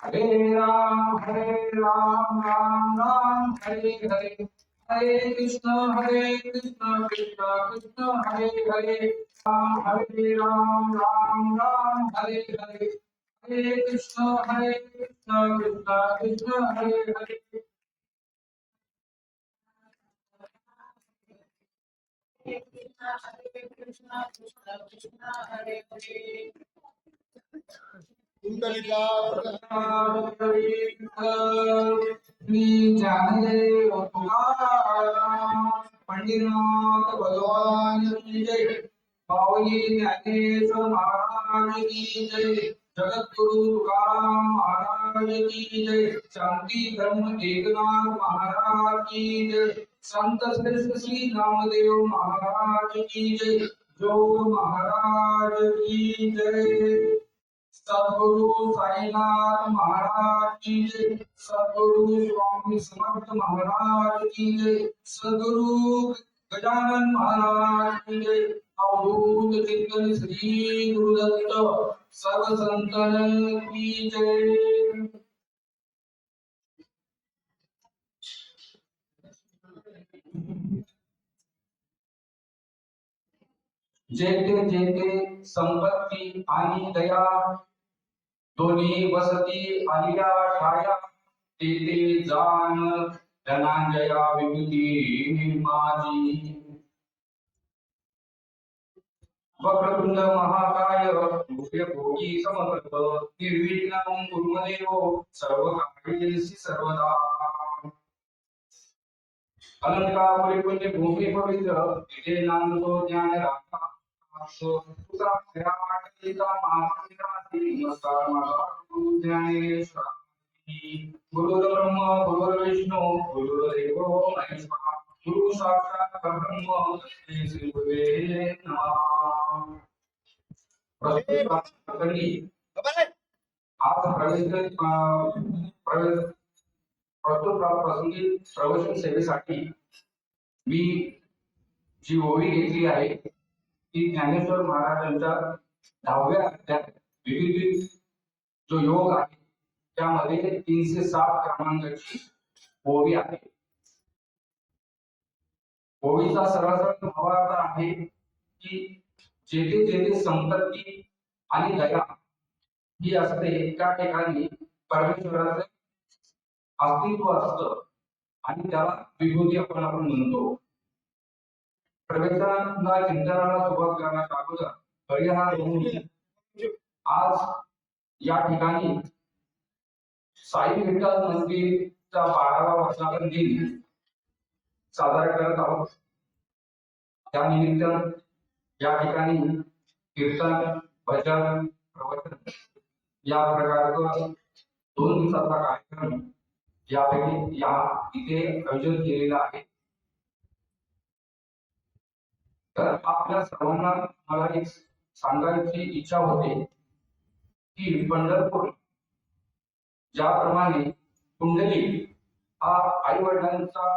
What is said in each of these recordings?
हरे राम राम राम हरे हरे हरे कृष्ण कृष्ण कृष्ण हरे हरे हरे राम राम राम हरे हरे हरे कृष्ण कृष्ण कृष्ण हरे हरे हरे कृष्णा कृष्णा कृष्णा हरे हरे कुंडलिका मी ज्ञानदेव तुकाराम पंडितनाथ भगवान की जय माऊली ज्ञानेश्वर महाराज की जय जगद्गुरु तुकाराम महाराज की जय शांती धर्म एकनाथ महाराज की जय संत श्रेष्ठ श्री नामदेव महाराज की जय जो महाराज की जय सद्गुरु साईनाथ महाराज की जय सद्गुरु स्वामी समर्थ महाराज की जय सद्गुरु गजानन महाराज की जय अवधूत चिंतन श्री गुरुदत्त सर्व संतन की जय जेते जेते संपत्ती आणि दया दोन्ही वसती आलिया ठाया तेथे जाण धनांजया विभूती माझी वक्रतुंड महाकाय सूर्यकोटी समप्रभ निर्विघ्नं कुरु मे देव सर्वकार्येषु सर्वदा अलंकार पुण्य भूमी पवित्र तिथे नांदतो ज्ञान राखा तुका खऱ्या महाराष्ट्रातील नमस्कार माझा ज्ञानेश्वर गुरुर्ब्रह्म गुरुर्विष्णू गुरुर्देव महेश्वरा गुरु साक्षात परब्रह्म श्री गुरुवे नमः आज प्रस्तुत प्रसंगी प्रवचन सेवेसाठी मी जी ओळी घेतली आहे ती ज्ञानेश्वर महाराजांच्या 10व्या अध्यायात विविध जो योग आहे त्यामध्ये 307 क्रमांकाची ओवी आहे. ओवीचा सरळ भावार्थ आहे की जेथे जेथे संपत्ती आणि दया ही असते त्या ठिकाणी परमेश्वराचे अस्तित्व असतं आणि त्याला विभूती आपण म्हणतो. प्रवेशाला चिंतनाला सुरुवात करण्याच्या अगोदर परिहार आज या ठिकाणी साई विठ्ठल मंदिरचा 12वा वर्धापन दिन साजरा करत आहोत. त्यानिमित्त या ठिकाणी कीर्तन भजन प्रवचन या प्रकारचा 2 दिवसाचा कार्यक्रम यापैकी या इथे आयोजन केलेला आहे. तर आपल्या सर्वांना मला एक सांगायची इच्छा होते की पंढरपूर ज्याप्रमाणे कुंडली हा आई वडिलांचा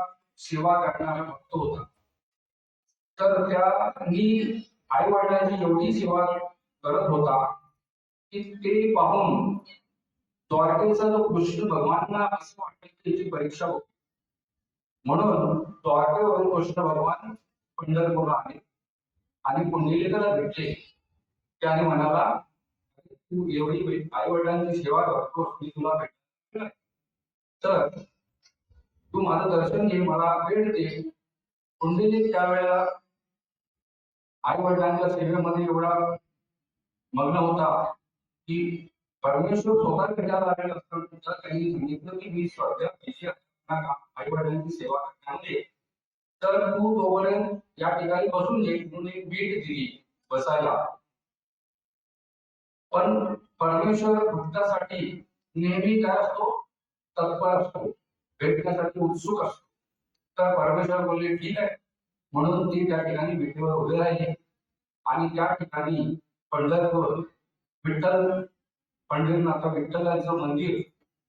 सेवा करणारा भक्त होता तर त्यांनी आई वडिलांची एवढी सेवा करत होता की ते पाहून द्वारकेचा जो कृष्ण भगवानांना असं वाटतं की त्याची परीक्षा होती. म्हणून द्वारकेवरून कृष्ण भगवान पंढरपूरला आले आणि कुंडलिकाला भेटले. त्याने म्हणाला तू एवढी आई वडिलांची सेवा करतोस मी तुला भेट तर तू माझं दर्शन घे मला भेट दे. कुंडलिक त्यावेळेला आई वडिलांच्या सेवेमध्ये एवढा मग्न होता की परमेश्वर स्वतः भेटायला आलेला असताना त्यांनी सांगितलं की मी सध्या आई वडिलांची सेवा करण्यामध्ये तर तू तोपर्यंत या ठिकाणी बसून घे म्हणून एक बीट दिली बसायला. पण परमेश्वर भक्तासाठी नेहमी काय असतो तत्पर असतो भेटण्यासाठी उत्सुक असतो. तर परमेश्वर बोलले ठीक आहे म्हणून ते त्या ठिकाणी विठेवर उभे राहिले आणि त्या ठिकाणी पंढरपूर विठ्ठल पंढरीनाथ विठ्ठलाचं मंदिर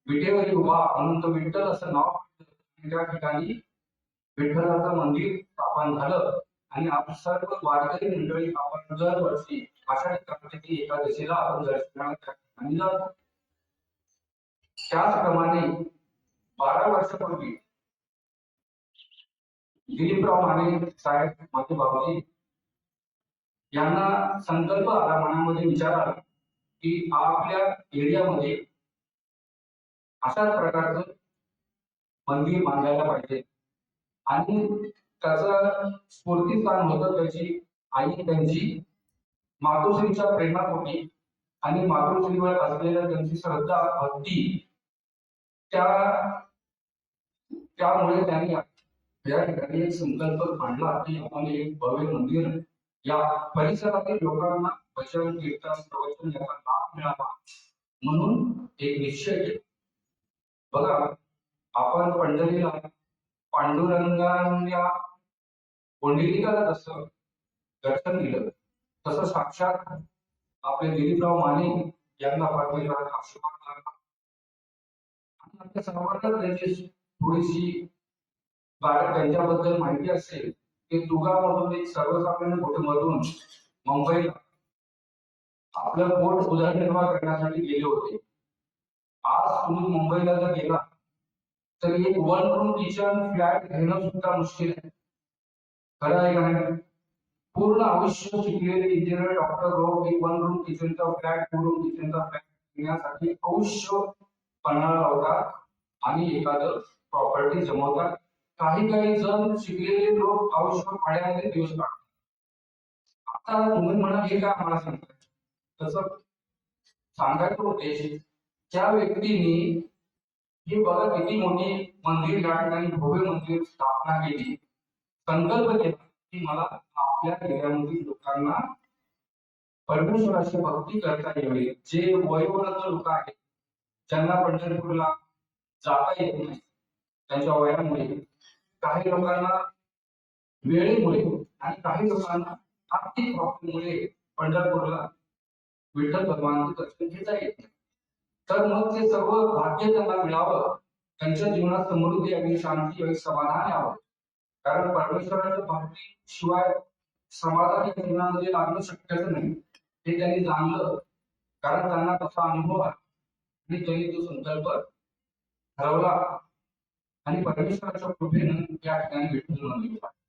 विठेवरी उभा म्हणून तो विठ्ठल असं नाव त्या ठिकाणी विठ्ठलाचं मंदिर स्थापन झालं. आणि आपण सर्व वारकरी मंडळी आपण दरवर्षी आषाढी कार्तिकी एकादशीला आपण दर्शनाला त्या ठिकाणी जातो. त्याचप्रमाणे 12 वर्षापूर्वी दिलीपराव माने साहेब माझे बाबाजी यांना संकल्प आला, मनामध्ये विचार आला की आपल्या एरियामध्ये अशाच प्रकारचं मंदिर बांधायला पाहिजे. आणि त्याचं स्फूर्तीस्थान होतं त्याची आई, त्यांची मातोश्रीच्या प्रेमापोटी आणि मातोश्रीवर असलेल्या त्यांची श्रद्धा, भक्ती, त्या त्यामुळे त्यांनी या ठिकाणी एक संकल्प मांडला की आपण एक भव्य मंदिर या परिसरातील लोकांना भजन, कीर्तन, प्रवचन याचा लाभ मिळावा म्हणून एक निश्चय केला. बघा, आपण पंढरीला पांडुरंगाच्या पुंडलिकाला जसं दर्शन दिलं, तसं साक्षात आपले दिलीपराव माने यांना परमेश्वराचा आशीर्वाद लागला. आणि आपल्या सर्वांना त्याची थोडीशी त्यांच्याबद्दल माहिती असेल की तुगामधून एक सर्वसामान्य कुटुंबातून मुंबईला आपलं पोट उदरनिर्वाह करण्यासाठी गेले होते. आज तुम्ही मुंबईला जर गेला तर एक 1 रूम किचन फ्लॅट घेणं सुद्धा मुश्किल आहे. खरं आहे का नाही? पूर्ण आयुष्य शिकलेले इंजिनियर, डॉक्टर लोक एक 1 रूम किचनचा फ्लॅट, 2 रूम किचनचा फ्लॅट घेण्यासाठी आयुष्य पणाला लावतात आणि एखादं प्रॉपर्टी जमवतात. काही जण शिकलेले लोक आयुष्य भाड्यामध्ये दिवस काढतात. आता तुम्ही म्हणा हे काय आम्हाला सांगताय, तसं सांगायचं उद्देश त्या व्यक्तीने ही बघा किती मोठी मंदिर या ठिकाणी भव्य मंदिर स्थापना केली, संकल्प केला की मला आपल्या एरियामधील लोकांना परमेश्वराची भक्ती करता यावी. जे वयोवृद्ध लोक आहेत, ज्यांना पंढरपूरला जाता येत नाही त्यांच्या वयामुळे, काही लोकांना वेळेमुळे आणि काही लोकांना आर्थिक प्रॉब्लेममुळे पंढरपूरला विठ्ठल भगवानाचं दर्शन घेता येत नाही. तर मग ते सर्व भाग्य त्यांना मिळावं, त्यांच्या जीवनात समृद्धी यावी, शांती यावी, समाधान यावं. कारण परमेश्वराच्या भक्ती शिवाय समाधान या जीवनामध्ये लागणं शक्यच नाही, हे त्यांनी जाणलं. कारण त्यांना तसा अनुभव आला आणि त्यांनी तो संकल्प ठरवला आणि परमेश्वराच्या कृपेनं या ठिकाणी विठ्ठल मंदिर उभारलं.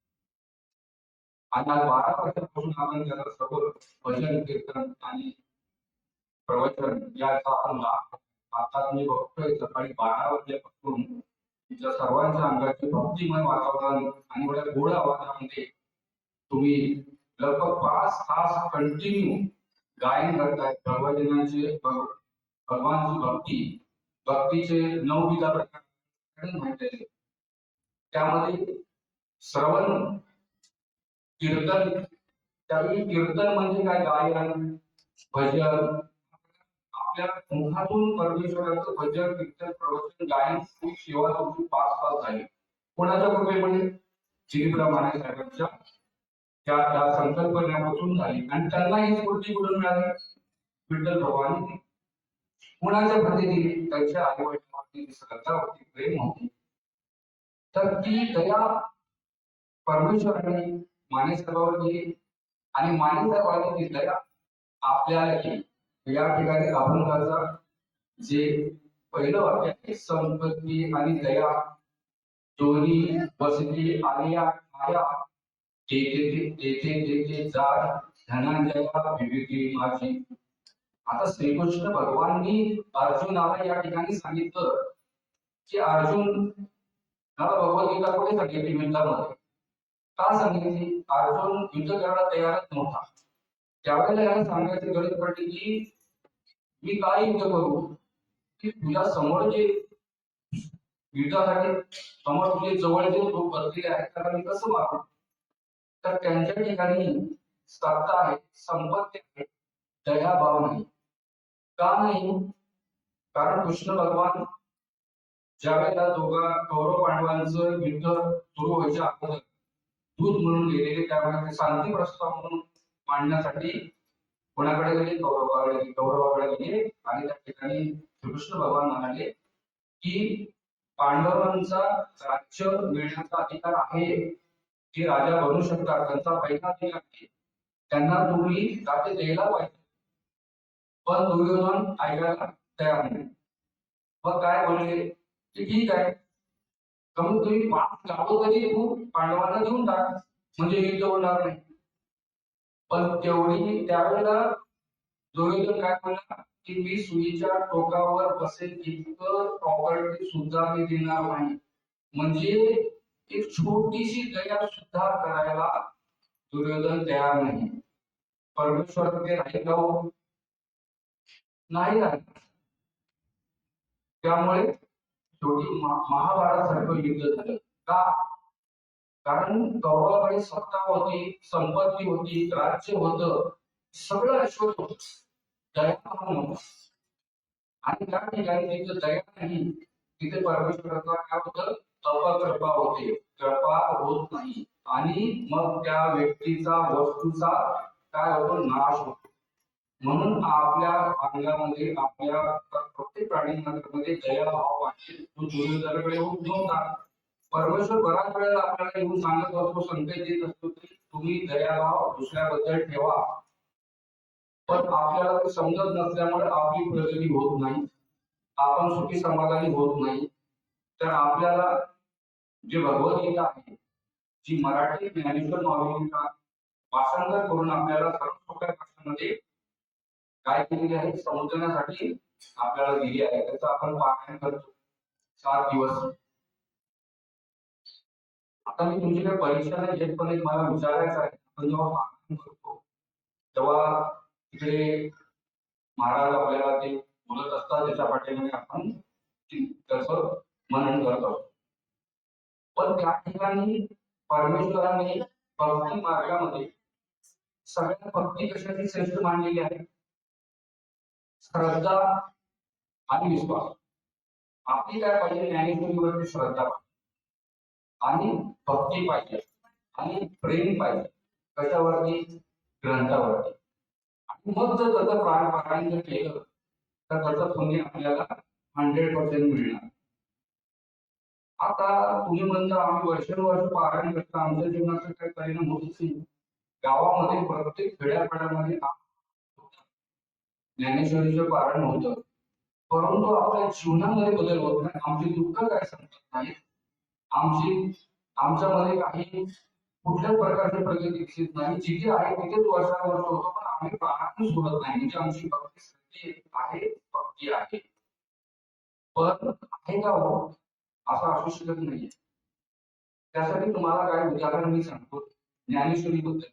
आणि आज 12 वर्षापासून आपण त्याला सर्व भजन, कीर्तन आणि प्रवचन याचा आपण लाभ आता मी बघतोय. सकाळी 12 वाजल्यापासून तुमच्या सर्वांच्या अंगाचे भक्तिमय वातावरण आणि एवढ्या गोड आवाजामध्ये तुम्ही लगभग 5 तास कंटिन्यू गायन करताय भगवजनांचे, भगवानची भक्तीचे 9 प्रकार माहिती आहे. त्यामध्ये श्रवण, कीर्तन, त्यावेळी कीर्तन म्हणजे काय, गायन, भजन, आपल्या मुखातून परमेश्वराचं भजन, कीर्तन, प्रवचन, गायन, सेवा तुमची 5 तास झाली. कोणाच्या कृपेमध्ये? दिलीपराव माने साहेबांच्या त्या संकल्पनेपासून झाली. आणि त्यांना ही स्फूर्ती कुठून मिळाली? विठ्ठल भगवान कुणाच्या प्रती दिली? त्यांच्या आई वडिलांवरती श्रद्धा होती, प्रेम होती. तर ती दया परमेश्वराने माने साहेबांवर दिली आणि माने साहेबांनी ती दया आपल्याला केली. या ठिकाणी अभंगाचा जे पहिलं वाक्य आहे, संपत्ती आणि दया दोन्ही वसती आलिया माया, तेथे जार धनंजया विवेकी माझी. आता श्रीकृष्ण भगवाननी अर्जुनाला या ठिकाणी सांगितलं की अर्जुन, भगवद्गीता कुठे सांगितली? युद्धामध्ये का सांगितली? अर्जुन युद्ध करायला तयारच नव्हता. त्यावेळेला याला सांगायची गरज पडली की मी काय युद्ध करू, की तुझ्या समोर जे युद्धासाठी समोर तुझे जवळचे लोक बसलेले आहेत त्याला मी कसं मारू? तर त्यांच्या ठिकाणी सत्ता आहे, संपत्ती आहे, दयाभाव नाही. का नाही? कारण कृष्ण भगवान ज्यावेळेला कौरव पांडवांचं युद्ध सुरू व्हायच्या अगोदर दूत म्हणून गेलेले, त्यावेळेला शांती प्रस्ताव म्हणून मांडण्यासाठी कोणाकडे गेले? कौरवाकडे गेले. आणि त्या ठिकाणी श्रीकृष्ण भगवान म्हणाले की पांडवांचा राज्य मिळण्याचा अधिकार आहे, ते राजा बनू शकतात, त्यांचा पहिला अधिकार आहे, त्यांना तुम्ही राज्य द्यायला पाहिजे. पण दुर्योधन ऐकायला तयार नाही. मग काय बोलले की ठीक आहे, कमीत कमी 5 गावं तरी तू पांडवांना देऊन टाक, म्हणजे युद्ध होणार नाही. पण तेवढी त्यावेळेला दुर्योधन काय म्हणला की मी सुईच्या टोकावर बसेल इतकं प्रॉपर्टी सुद्धा मी देणार नाही. म्हणजे एक छोटीशी दया सुद्धा करायला दुर्योधन तयार नाही. परमेश्वर ते राहील का हो? नाही राहील. त्यामुळे शेवटी महाभारतासारखं युद्ध झालं का? कारण कौरवाकडे सत्ता होती, संपत्ती होती, राज्य होतं, सगळं ऐश्वर्य होतं, दया नव्हता. आणि त्या ठिकाणी जिथे दया नाही तिथे परमेश्वराचा काय होतं, अपकृपा होते, कृपा होत नाही. आणि मग त्या व्यक्तीचा वस्तूचा काय होतो, नाश होतो. म्हणून आपल्या अंगामध्ये आपल्या प्रत्येक प्राणीमध्ये दया भाव पाहिजे. तो दुर्योधनाकडे होऊन नव्हता. परमेश्वर बराच वेळेला आपल्याला येऊन सांगत असतो, संकेत देत असतो की तुम्ही दयाभाव दुसऱ्याबद्दल ठेवा. पण आपल्याला ते समजत नसल्यामुळे आपली प्रगती होत नाही, आपण सुखी समाधानी होत नाही. तर आपल्याला जे भगवद्गीता आहे, जी मराठी ज्ञानेश्वर माऊलींचा भाषांतर करून आपल्याला सर्व सोप्या भाषेमध्ये काय केलेली आहे समजण्यासाठी आपल्याला दिली आहे, त्याचं आपण पारायण करतो 7 दिवस. आता मी तुमच्याकडे परीक्षेला येत पण एक मला विचारायचं आहे, आपण जेव्हा पारायण करतो तेव्हा तिकडे महाराज आपल्याला ते बोलत असतात, त्याच्या पाठीमागे आपण त्याचं मनन करत असतो. पण त्या ठिकाणी परमेश्वराने भक्ती मार्गामध्ये सगळ्यात भक्ती कशाची श्रेष्ठ मानलेली आहे? श्रद्धा आणि विश्वास. आपली काय पाहिजे? ज्ञानेश्वरीवरती श्रद्धा आणि भक्ती पाहिजे आणि प्रेम पाहिजे. कशावरती? ग्रंथावरती. आणि मग जर त्याचं पारायण जर केलं तर त्याचं पुण्य आपल्याला 100% मिळणार. आता तुम्ही म्हणता आम्ही वर्षानुवर्ष पारायण करतो, आमच्या जीवनाचा काही परिणाम होतच नाही. गावामध्ये प्रत्येक खेड्यापाड्यामध्ये ज्ञानेश्वरीचं पारायण होतं, परंतु आपल्या जीवनामध्ये बदल होत नाही. आमची दुःख काय सांगत नाहीत, आमच्यामध्ये काही कुठल्याच प्रकारची प्रगती दिसत नाही. जिथे आहे तिथेच वर्षानुवर्ष होतो, पण आम्ही पारायण सोडत नाही. म्हणजे आमची भक्ती आहे, भक्ती आहे. पण आहे का हो? असं असू शकत नाहीये. त्यासाठी तुम्हाला काय उदाहरण मी सांगतो ज्ञानेश्वरी बद्दल.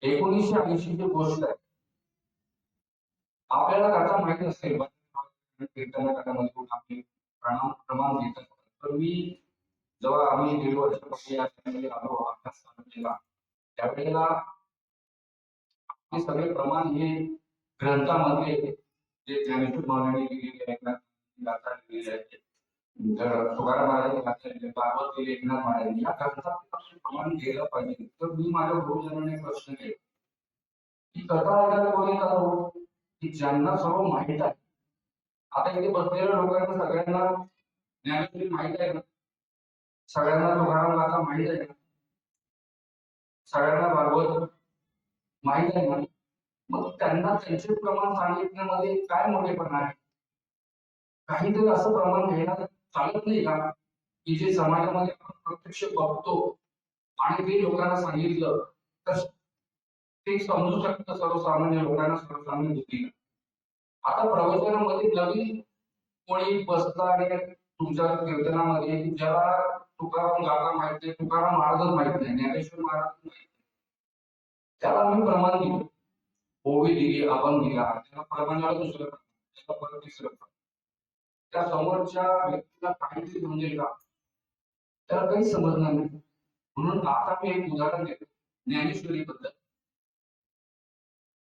1980 ची गोष्ट आहे. आपल्याला कथा माहित नसेल, कीर्तनामध्ये आपले प्रमाण देतात. तर मी जेव्हा आम्ही 1.5 वर्षापूर्वी या ठिकाणी आलो अभ्यास केला, त्यावेळेला हे सगळे प्रमाण हे ग्रंथामध्ये जे ज्ञानेश्वर महाराजांनी लिहिलेले आहेत ना, गाथा लिहिलेली आहेत, तर तुकाराम महाराजांनी गाथा लिहिली, भागवत लिहिले, एकनाथ महाराजांनी, या ग्रंथात प्रमाण गेलं पाहिजे. तर मी माझ्या गुरुजनांना प्रश्न केला की कथा ऐकायला कोणी हो की ज्यांना सर्व माहित आहे. आता इथे बसलेल्या लोकांना सगळ्यांना ज्ञानेश्वरी माहित आहे ना, सगळ्यांना तुकाराम गाथा माहित आहे ना, सगळ्यांना भागवत माहित आहे ना, मग त्यांना त्यांचे प्रमाण सांगितण्यामध्ये काय मोठेपणा आहे? काहीतरी असं प्रमाण घ्यायला चालत नाही का की जे समाजामध्ये आपण प्रत्यक्ष बघतो आणि ते लोकांना सांगितलं तर ते समजू शकतं सर्वसामान्य लोकांना, सर्वसामान्य बुद्धीला. आता प्रवचनामध्ये नवीन कोणी बसला आणि तुमच्या कीर्तनामध्ये ज्याला तुकाराम गाथा माहित नाही, तुकाराम महाराजच माहित नाही, ज्ञानेश्वर महाराज माहित नाही, त्याला आम्ही प्रमाण दिलं, ओवी दिली, अभंग दिला, त्याला प्रमाणाला दुसरं, त्याला परत तिसरं. त्या समोरच्या व्यक्तीला काहीतरी समजेल का? त्याला काही समजणार नाही. म्हणून आता मी एक उदाहरण देतो ज्ञानेश्वरी बद्दल.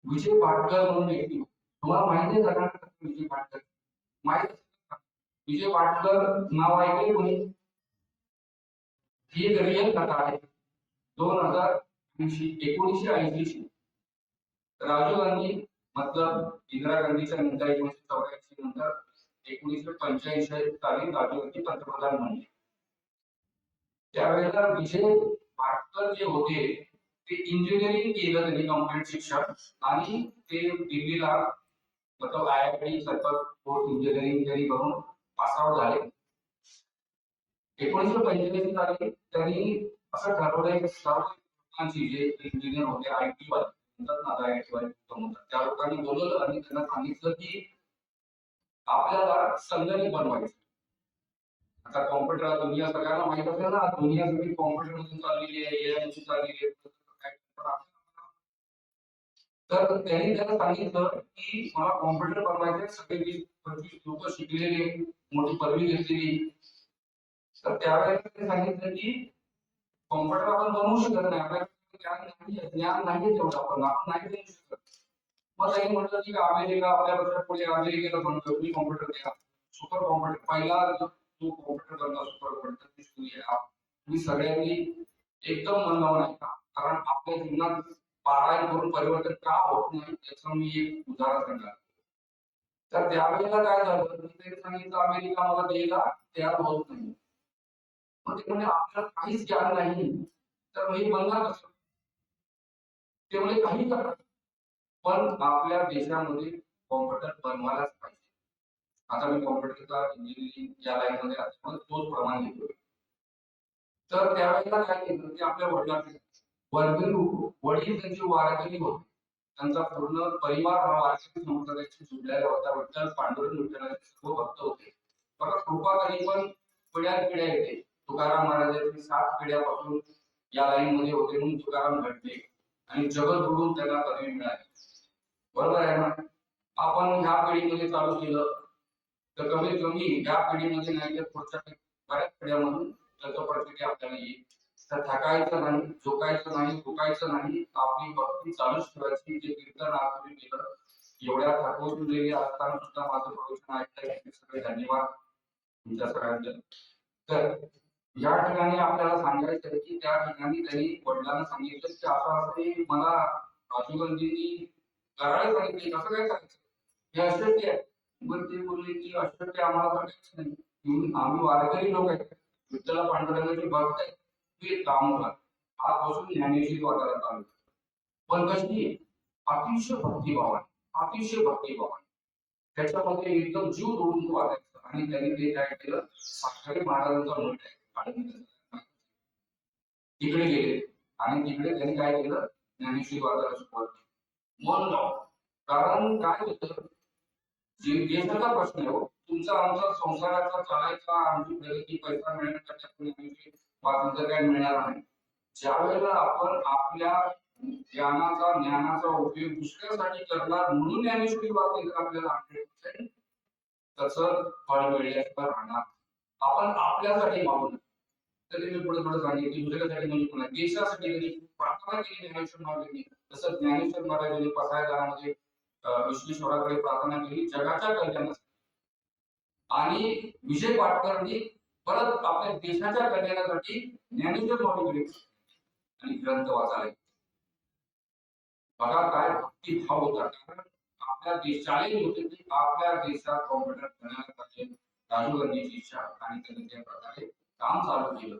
विजय पाटकर म्हणून व्यक्ती, तुम्हाला माहिती आहे का विजय पाटकर? माहित का? विजय पाटकर नाव ऐकले कोणी? ही एक रिअल कथा आहे. 1980 राजीव गांधी, मतलब इंदिरा गांधीच्या नंतर 1984 नंतर 1985 साली राजीव गांधी पंतप्रधान बनले. त्यावेळेला विजय पाटकर जे होते ते इंजिनिअरिंग केलं त्यांनी, कम्प्लीट शिक्षण, आणि ते दिल्लीला मतलब IIT सारखं पोस्ट इंजिनिअरिंग तरी करून पास आउट झाले. 1945 साली त्यांनी असं ठरवलं की सर्व लोकांची जे इंजिनियर होते IT वाले म्हणतात ना IIT वाले त्या लोकांनी बोलवलं आणि त्यांना सांगितलं की आपल्याला संगणक बनवायचं. आता कॉम्प्युटर दुनिया सगळ्यांना माहित असेल ना, दुनिया सगळी कॉम्प्युटर मधून चाललेली आहे, AI मधून चाललेली आहे. तर त्यांनी त्याला सांगितलं की मला कॉम्प्युटर बनवायचे, सगळे 20-25 लोक शिकलेले, मोठी पदवी घेतलेली. तर त्यावेळेला त्यांनी सांगितलं की कॉम्प्युटर आपण बनवू शकत नाही, आपल्याला ज्ञान नाही तेवढं, आपण नाही बनवू शकत. मग त्यांनी म्हटलं की अमेरिका आपल्यापेक्षा पुढे, अमेरिकेला बनवतो, तुम्ही कॉम्प्युटर द्या. सुपर कॉम्प्युटर पहिला जो कॉम्प्युटर बनला सुपर कॉम्प्युटर तुम्ही सगळ्यांनी एकदम मन लावून ऐका, कारण आपल्या जीवनात पारायण करून परिवर्तन का होत नाही याचं मी एक उदाहरण सांगणार. तर त्यावेळेला काय झालं, त्यांनी सांगितलं अमेरिका मला द्यायला तयार होत नाही. मग ते म्हणजे आपल्याला काहीच ज्ञान नाही, तर हे बनणार कसं? ते म्हणजे काही करा, पण आपल्या देशामध्ये कॉम्प्युटर बनवायलाच पाहिजे. आता मी कॉम्प्युटरचा इंजिनिअरिंग या लाईन मध्ये असल्यामुळे तोच प्रमाण घेतोय. तर त्यावेळेला काय केलं की आपल्या वडील त्यांचे वारकरी होते, त्यांचा पूर्ण परिवार हा वारकरी संप्रदायाशी जुडलेला होता. विठ्ठल पांडुरंग विठ्ठलाचे सर्व भक्त होते. बघा कृपा कधी पण पिढ्या येते. तुकाराम महाराजांची 7 पिढ्यापासून या लाईन मध्ये होते म्हणून तुकाराम घडले आणि जगत बुडून त्यांना पदवी मिळाली. बरोबर आहे ना? आपण ह्या पिढीमध्ये चालू केलं तर कमीत कमी या पिढीमध्ये नाही तर पुढच्या बऱ्याच पिढ्यामधून त्याचं प्रत्येक आपल्याला येईल. तर थकायचं नाही, झोकायचं नाही, दुखायचं नाही, आपली भक्ती चालूच ठेवायची. जे कीर्तन आपण केलं एवढ्या थकवलेले असताना सुद्धा माझं प्रवचन ऐकलंय, सगळे धन्यवाद तुमच्या सगळ्यांचे. तर या ठिकाणी आपल्याला सांगायचं आहे की त्या ठिकाणी त्यांनी वडिलांना सांगितलं की असं मला राजीव गांधींनी करायला सांगितले, कसं काय करायचं, हे अशक्य आहे. मग ते बोलले की अशक्य आम्हाला करायचं नाही, आम्ही वारकरी लोक आहेत, विठ्ठल पांडुरंगाचे भक्त आहेत, ते काम करा. आजपासून ज्ञानेश्वरी वाचायला चालू. पण कशी अतिशय भक्तिभावाने, अतिशय भक्तिभावाने त्याच्यामध्ये एकदम जीव जोडून वाचायचं. आणि त्यांनी ते काय केलं, साखरे महाराजांचा मठ आहे तिकडे गेले आणि तिकडे त्यांनी काय केलं, ज्ञानेश्वरी वाचायला सुरुवात केली मन लावून. कारण काय होतं, देशाचा प्रश्न आहे हो, तुमचा आमचा संसाराचा चालायचा, आमची प्रगती पैसा मिळण्यासाठी स्वातंत्र्य काय मिळणार नाही. ज्या वेळेला आपण आपल्या ज्ञानाचा उपयोग दुसऱ्यासाठी करणार म्हणून ज्ञानेश्वरी वाचली तर आपल्याला 100% तसं फळ मिळल्याशिवाय राहणार. आपण आपल्यासाठी मागू नये. तरी मी पुढे थोडं सांगेन की दुसऱ्यासाठी म्हणजे पुन्हा देशासाठी कधी प्रार्थना केली ज्ञानेश्वर महाराजांनी, तसं ज्ञानेश्वर महाराजांनी पसायदानामध्ये विश्वेश्वराकडे प्रार्थना केली जगाच्या कल्याणासाठी. आणि विजय पाटकरांनी परत आपल्या देशाच्या कल्याणासाठी ज्ञानेश्वर महाराजांकडे आणि ग्रंथ वाचायला. बघा काय भक्तिभाव होता. कारण आपल्या देशाला होते की आपल्या देशात कॉम्प्युटर बनायला पाहिजे, राजीव गांधीची इच्छा, आणि त्यांनी त्या प्रकारे काम चालू केलं.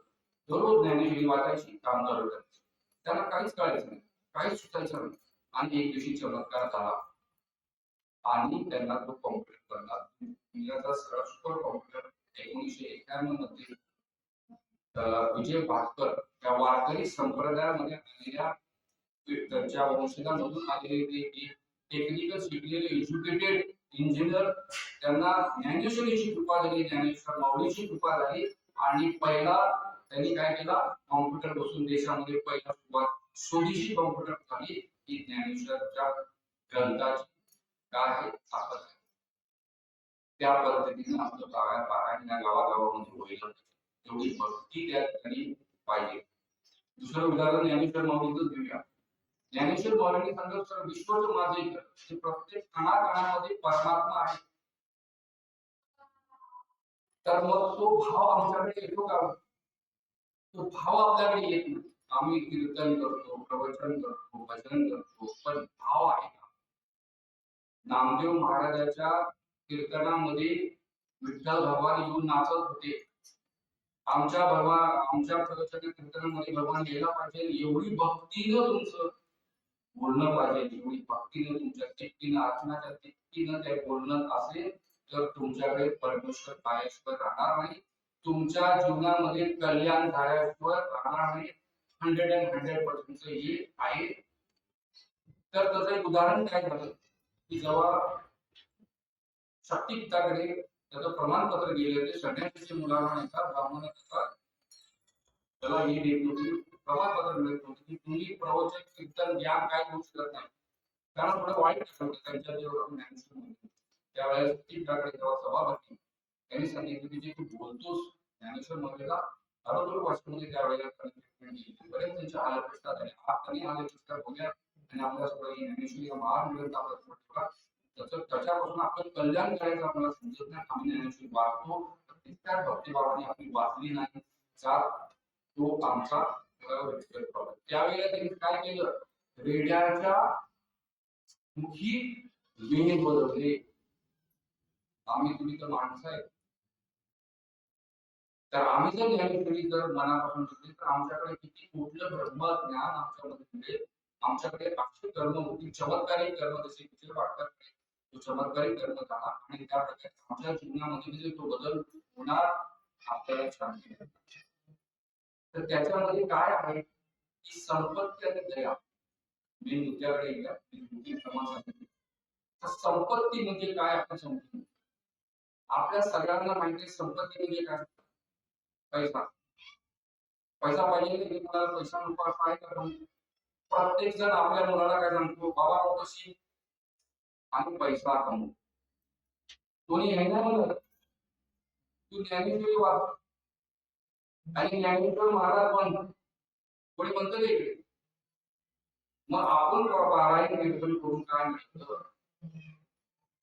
दररोज ज्ञानेश्वरी वाचायची, काम चालू करायचं. त्याला काहीच कळायचं नाही, काहीच सुचायचं नाही. आणि एक दिवशी चमत्कार झाला आणि त्यांना तो कॉम्प्युटर बनला. इंडियाचा सगळा सुपर कॉम्प्युटर 1991 मध्ये विजय भास्कर या वारकरी संप्रदायामध्ये आलेल्या त्यांच्या वंशजांमधून आलेले ते टेक्निकल शिकलेले एज्युकेटेड इंजिनियर, त्यांना ज्ञानेश्वरीची कृपा झाली, ज्ञानेश्वर माऊलीची कृपा झाली. आणि पहिला त्यांनी काय केला, कॉम्प्युटर बसून देशामध्ये पहिला सुरुवात स्वदेशी कॉम्प्युटर झाली की ज्ञानेश्वरच्या ग्रंथाची काय आहे स्थापना आहे. त्या पद्धतीने आपलं पारायण या गावागावामध्ये होईल, तेवढी भक्ती त्या ठिकाणी पाहिजे. दुसरं उदाहरण ज्ञानेश्वर माऊलीचं घेऊया. ज्ञानेश्वर माऊलींनी सांगितलं विश्वच माझे घर, प्रत्येक कणाकणामध्ये परमात्मा आहे. तर मग तो भाव आमच्याकडे येतो का? तो भाव आपल्याकडे येत नाही. आम्ही कीर्तन करतो, प्रवचन करतो, भजन करतो, पण भाव आहे का? नामदेव महाराजांच्या कीर्तनामध्ये विठ्ठल भगवान येऊन नाचत होते. आमच्या प्रवचन कीर्तनामध्ये भगवान यायला पाहिजे एवढी भक्तीनं तुमचं बोलणं पाहिजे, जेवढी भक्तीनं तुमच्या तितकीनं आत्म्याच्या तितकीनं ते बोलणं असेल तर तुमच्याकडे परमेश्वर आल्याशिवाय राहणार नाही. तुमच्या जीवनामध्ये कल्याण झाल्याशिवाय राहणार नाही. 100% हे आहे. तर त्याचं एक उदाहरण काय झालं की जेव्हा शक्तिपिताकडे त्याचं प्रमाणपत्र गेले ते संन्यासीच्या मुलांना एका ब्राह्मणाचा त्याला हे देत होती, प्रमाणपत्र मिळत होतं की तुम्ही प्रवचन कीर्तन ज्ञान काय करू शकत नाही. त्यांना थोडं वाईट वाटलं होतं त्यांच्या जेव्हा ज्ञानेश्वर म्हणून. त्यावेळेस शक्तिपिताकडे जेव्हा सभा भरली त्यांनी सांगितलं की जे तू बोलतोस ज्ञानेश्वर म्हणलेला हळूहळू वाचमध्ये त्यावेळेला बरेच त्यांच्या हालअपेष्टा झाल्या. त्यांनी हालअपेष्टा बोलल्या आणि आपल्यासोबत ज्ञानेश्वरी हा महान ग्रंथ आपल्यासमोर ठेवला. त्याच्यापासून आपलं कल्याण करायचं आपल्याला समजत नाही. आम्ही ज्ञानेश्वरी वाचतो तितक्याच भक्तिभावाने आपली वाचली नाही जात तो आमचा त्यावेळेला त्यांनी काय केलं, रेड्याच्या मुखी वेणे बदलले. आम्ही तुम्ही तर माणसं आहे, तर आम्ही जर ज्ञानेश्वरी जर मनापासून घेतली तर आमच्याकडे किती कुठलं ब्रह्मज्ञान आमच्यामध्ये मिळेल. आमच्याकडे अक्षय कर्म होतील, चमत्कारिक कर्म जसे विचार वाटतात तो चमत्कारिक कर्म झाला आणि त्या प्रकारे आमच्या जीवनामध्ये म्हणजे तो बदल होणार आपल्याला शांती. तर त्याच्यामध्ये काय आहे की संपत्ती आणि दया मी मुद्द्याकडे तर संपत्ती म्हणजे काय आपण समजून आपल्या सगळ्यांना माहिती संपत्ती म्हणजे काय, पैसा. पैसा पाहिजे की मला पैसा नको असं आहे का? प्रत्येक जण आपल्या मुलाला काय सांगतो, बाबा कशी आणि पैसा कमव. कोणी हे नाही म्हणत तू ज्ञानेश्वरी वाच आणि ज्ञानेश्वर महाराज बन, कोणी म्हणतं ते. मग आपण पारायण कीर्तन करून काय मिळतं,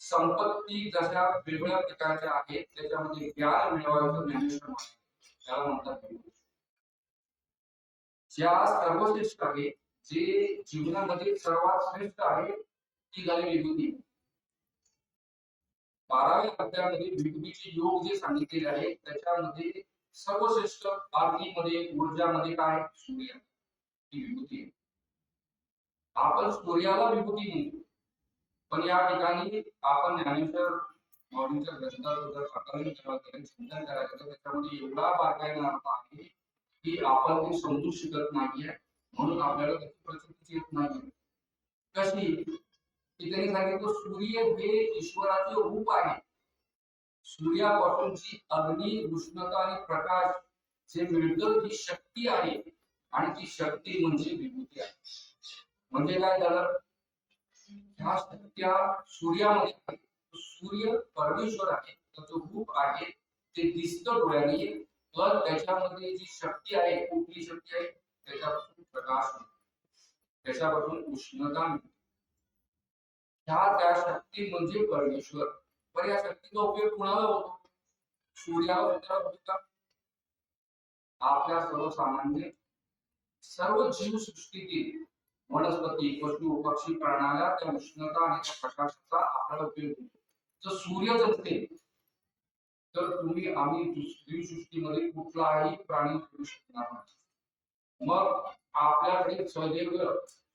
संपत्ती जशा वेगवेगळ्या प्रकारच्या आहेत त्याच्यामध्ये ज्ञान मिळवायचं ज्ञानेश्वर त्याला म्हणतात. ज्या सर्वश्रेष्ठ आहे जे जीवनामध्ये सर्वात श्रेष्ठ आहे ती झाली विभूती. 12व्या अध्यायामध्ये विभूतीचे योग जे सांगितलेले आहे त्याच्यामध्ये सर्वश्रेष्ठ आरतीमध्ये ऊर्जामध्ये काय सूर्य ही विभूती. आपण सूर्याला विभूती म्हणतो पण या ठिकाणी आपण ज्ञानेश्वर माऊलींच्या ग्रंथाचं जर आकलन करायचं चिंतन करायचं तर त्याच्यामध्ये एवढा बारकाईने अर्थ आहे की आपण ते समजू शकत नाहीये. म्हणून आपल्याला त्याची प्रचिती येत नाही. कशी की त्यांनी सांगितलं सूर्य हे ईश्वराचे रूप आहे. सूर्यापासून जी अग्नी उष्णता आणि प्रकाश जे मिळतं ही शक्ती आहे आणि ती शक्ती म्हणजे विभूती आहे. म्हणजे काय झालं, ह्या शक्त्या सूर्यामध्ये आहे. सूर्य परमेश्वर आहे, त्याचं रूप आहे, ते दिसतं डोळ्याने. पण त्याच्यामध्ये जी शक्ती आहे कुठली शक्ती आहे, त्याच्यापासून प्रकाश मिळतो, त्याच्यापासून उष्णता मिळते. ह्या त्या शक्ती म्हणजे परमेश्वर. पण या शक्तीचा उपयोग कुणाला होतो, सूर्याला होतो का? आपल्या सर्वसामान्य सर्व जीवसृष्टीतील वनस्पती पशु पक्षी प्राण्याला त्या उष्णता आणि त्या प्रकाशाचा आपल्याला उपयोग होतो. जर सूर्य नसते तर तुम्ही आम्ही जीवसृष्टीमध्ये कुठलाही प्राणी करू शकणार नाही. मग आपल्याकडे सदैव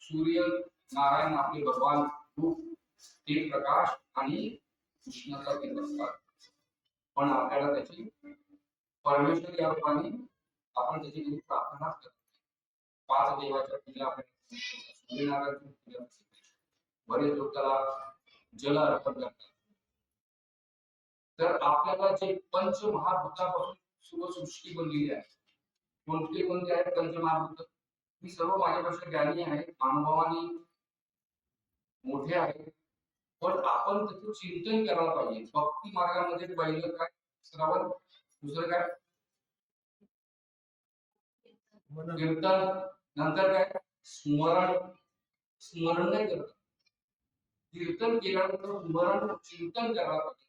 सूर्य नारायण आपले भगवान रूप ते प्रकाश आणि उष्णता देत असतात. पण आपल्याला त्याची परमेश्वर या रूपाने आपण त्याची कधी प्रार्थना करतो. 5 देवाच्या पूजा आपण सूर्यनारायणाची पूजा बरेच लोक त्याला जल अर्पण करतात. तर आपल्याला जे पंचमहाभूतापासून सर्व सृष्टी बनलेली आहे, कोणते कोणते आहेत पंचमहाभूत? मी सर्व माझ्यापेक्षा ज्ञानी आहेत, अनुभवाने मोठे आहेत, पण आपण त्याचं चिंतन करायला पाहिजे. भक्ती मार्गामध्ये पहिलं काय श्रवण, दुसरं काय कीर्तन, नंतर काय स्मरण. स्मरण नाही करत, कीर्तन केल्यानंतर स्मरण चिंतन करायला पाहिजे.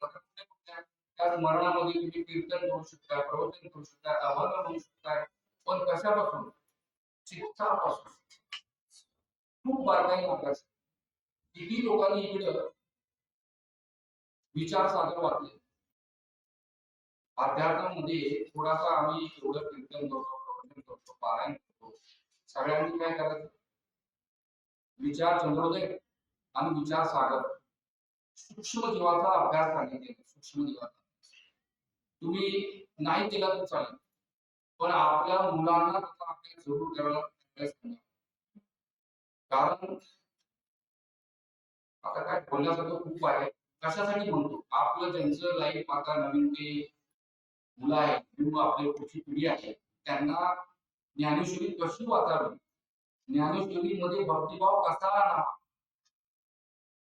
त्या स्मरणामध्ये तुम्ही कीर्तन करू शकता, प्रवचन करू शकता, अभंग म्हणू शकता. पण कशापासून, चित्तापासून. खूप बारकाईने अभ्यास. किती लोकांनी इकडं विचार सागर वाचले, अध्यात्मामध्ये थोडासा आम्ही एवढं कीर्तन करतो, प्रवचन करतो, पारायण करतो, सगळ्यांनी काय करायचं विचार चंद्रोदय आणि विचार सागर सूक्ष्म जीवाचा अभ्यास सांगितलेला. सूक्ष्म जीवाचा तुम्ही नाही केला तर चालेल, पण आपल्या मुलांना त्याचा अभ्यास जरूर करायला सांगा. कारण आता काय बोलण्यासारखं खूप आहे. कशासाठी म्हणतो, आपलं ज्यांचं लाईफ आता नवीन ते मुलं आहेत किंवा आपली पुढची पिढी आहे, त्यांना ज्ञानेश्वरी कशी वाचावी, ज्ञानेश्वरीमध्ये भक्तिभाव कसा आणावा,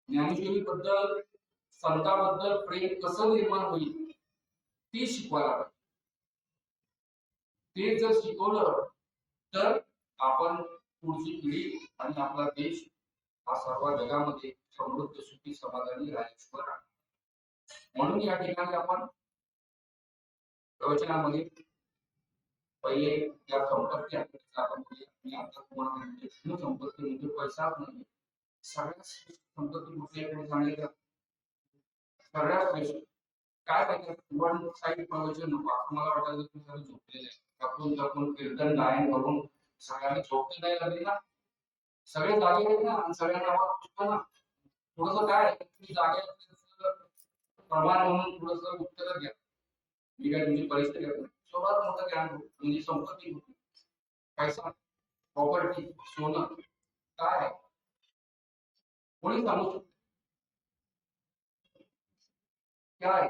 ज्ञानेश्वरी बद्दल संतांबद्दल प्रेम कसं निर्माण होईल ते शिकवायला पाहिजे. ते जर शिकवलं तर आपण पुढची पिढी आणि आपला देश हा सर्व जगामध्ये समृद्ध सुखी समाधानी राजेश्वर आहे. म्हणून या ठिकाणी आपण प्रवचनामध्ये पहिले या संपत्ती आपण मी आता तुम्हाला म्हणतो, संपत्ती म्हणजे पैसाच नाही, सगळ्यात संपत्ती कुठली आहे सांगितलं. सगळ्यात श्रेष्ठ काय पाहिजे, वन साईड प्रवचन नको. असं मला वाटायचं की सगळं झोपलेलं आहे, आपण कीर्तन गायन करून सगळ्यांना झोपते नाही लागली ना, सगळे जागे आहेत ना, आणि सगळ्यांना आवाज पुसतो ना. थोडस काय तुम्ही जागे प्रमाण म्हणून थोडस उत्तर घ्या. मी काय तुमची परिस्थिती करतो, सर्वात मोठं ज्ञान म्हणजे संपत्ती होती, पैसा, प्रॉपर्टी, सोनं काय आहे कोणी सांगू शकतो काय?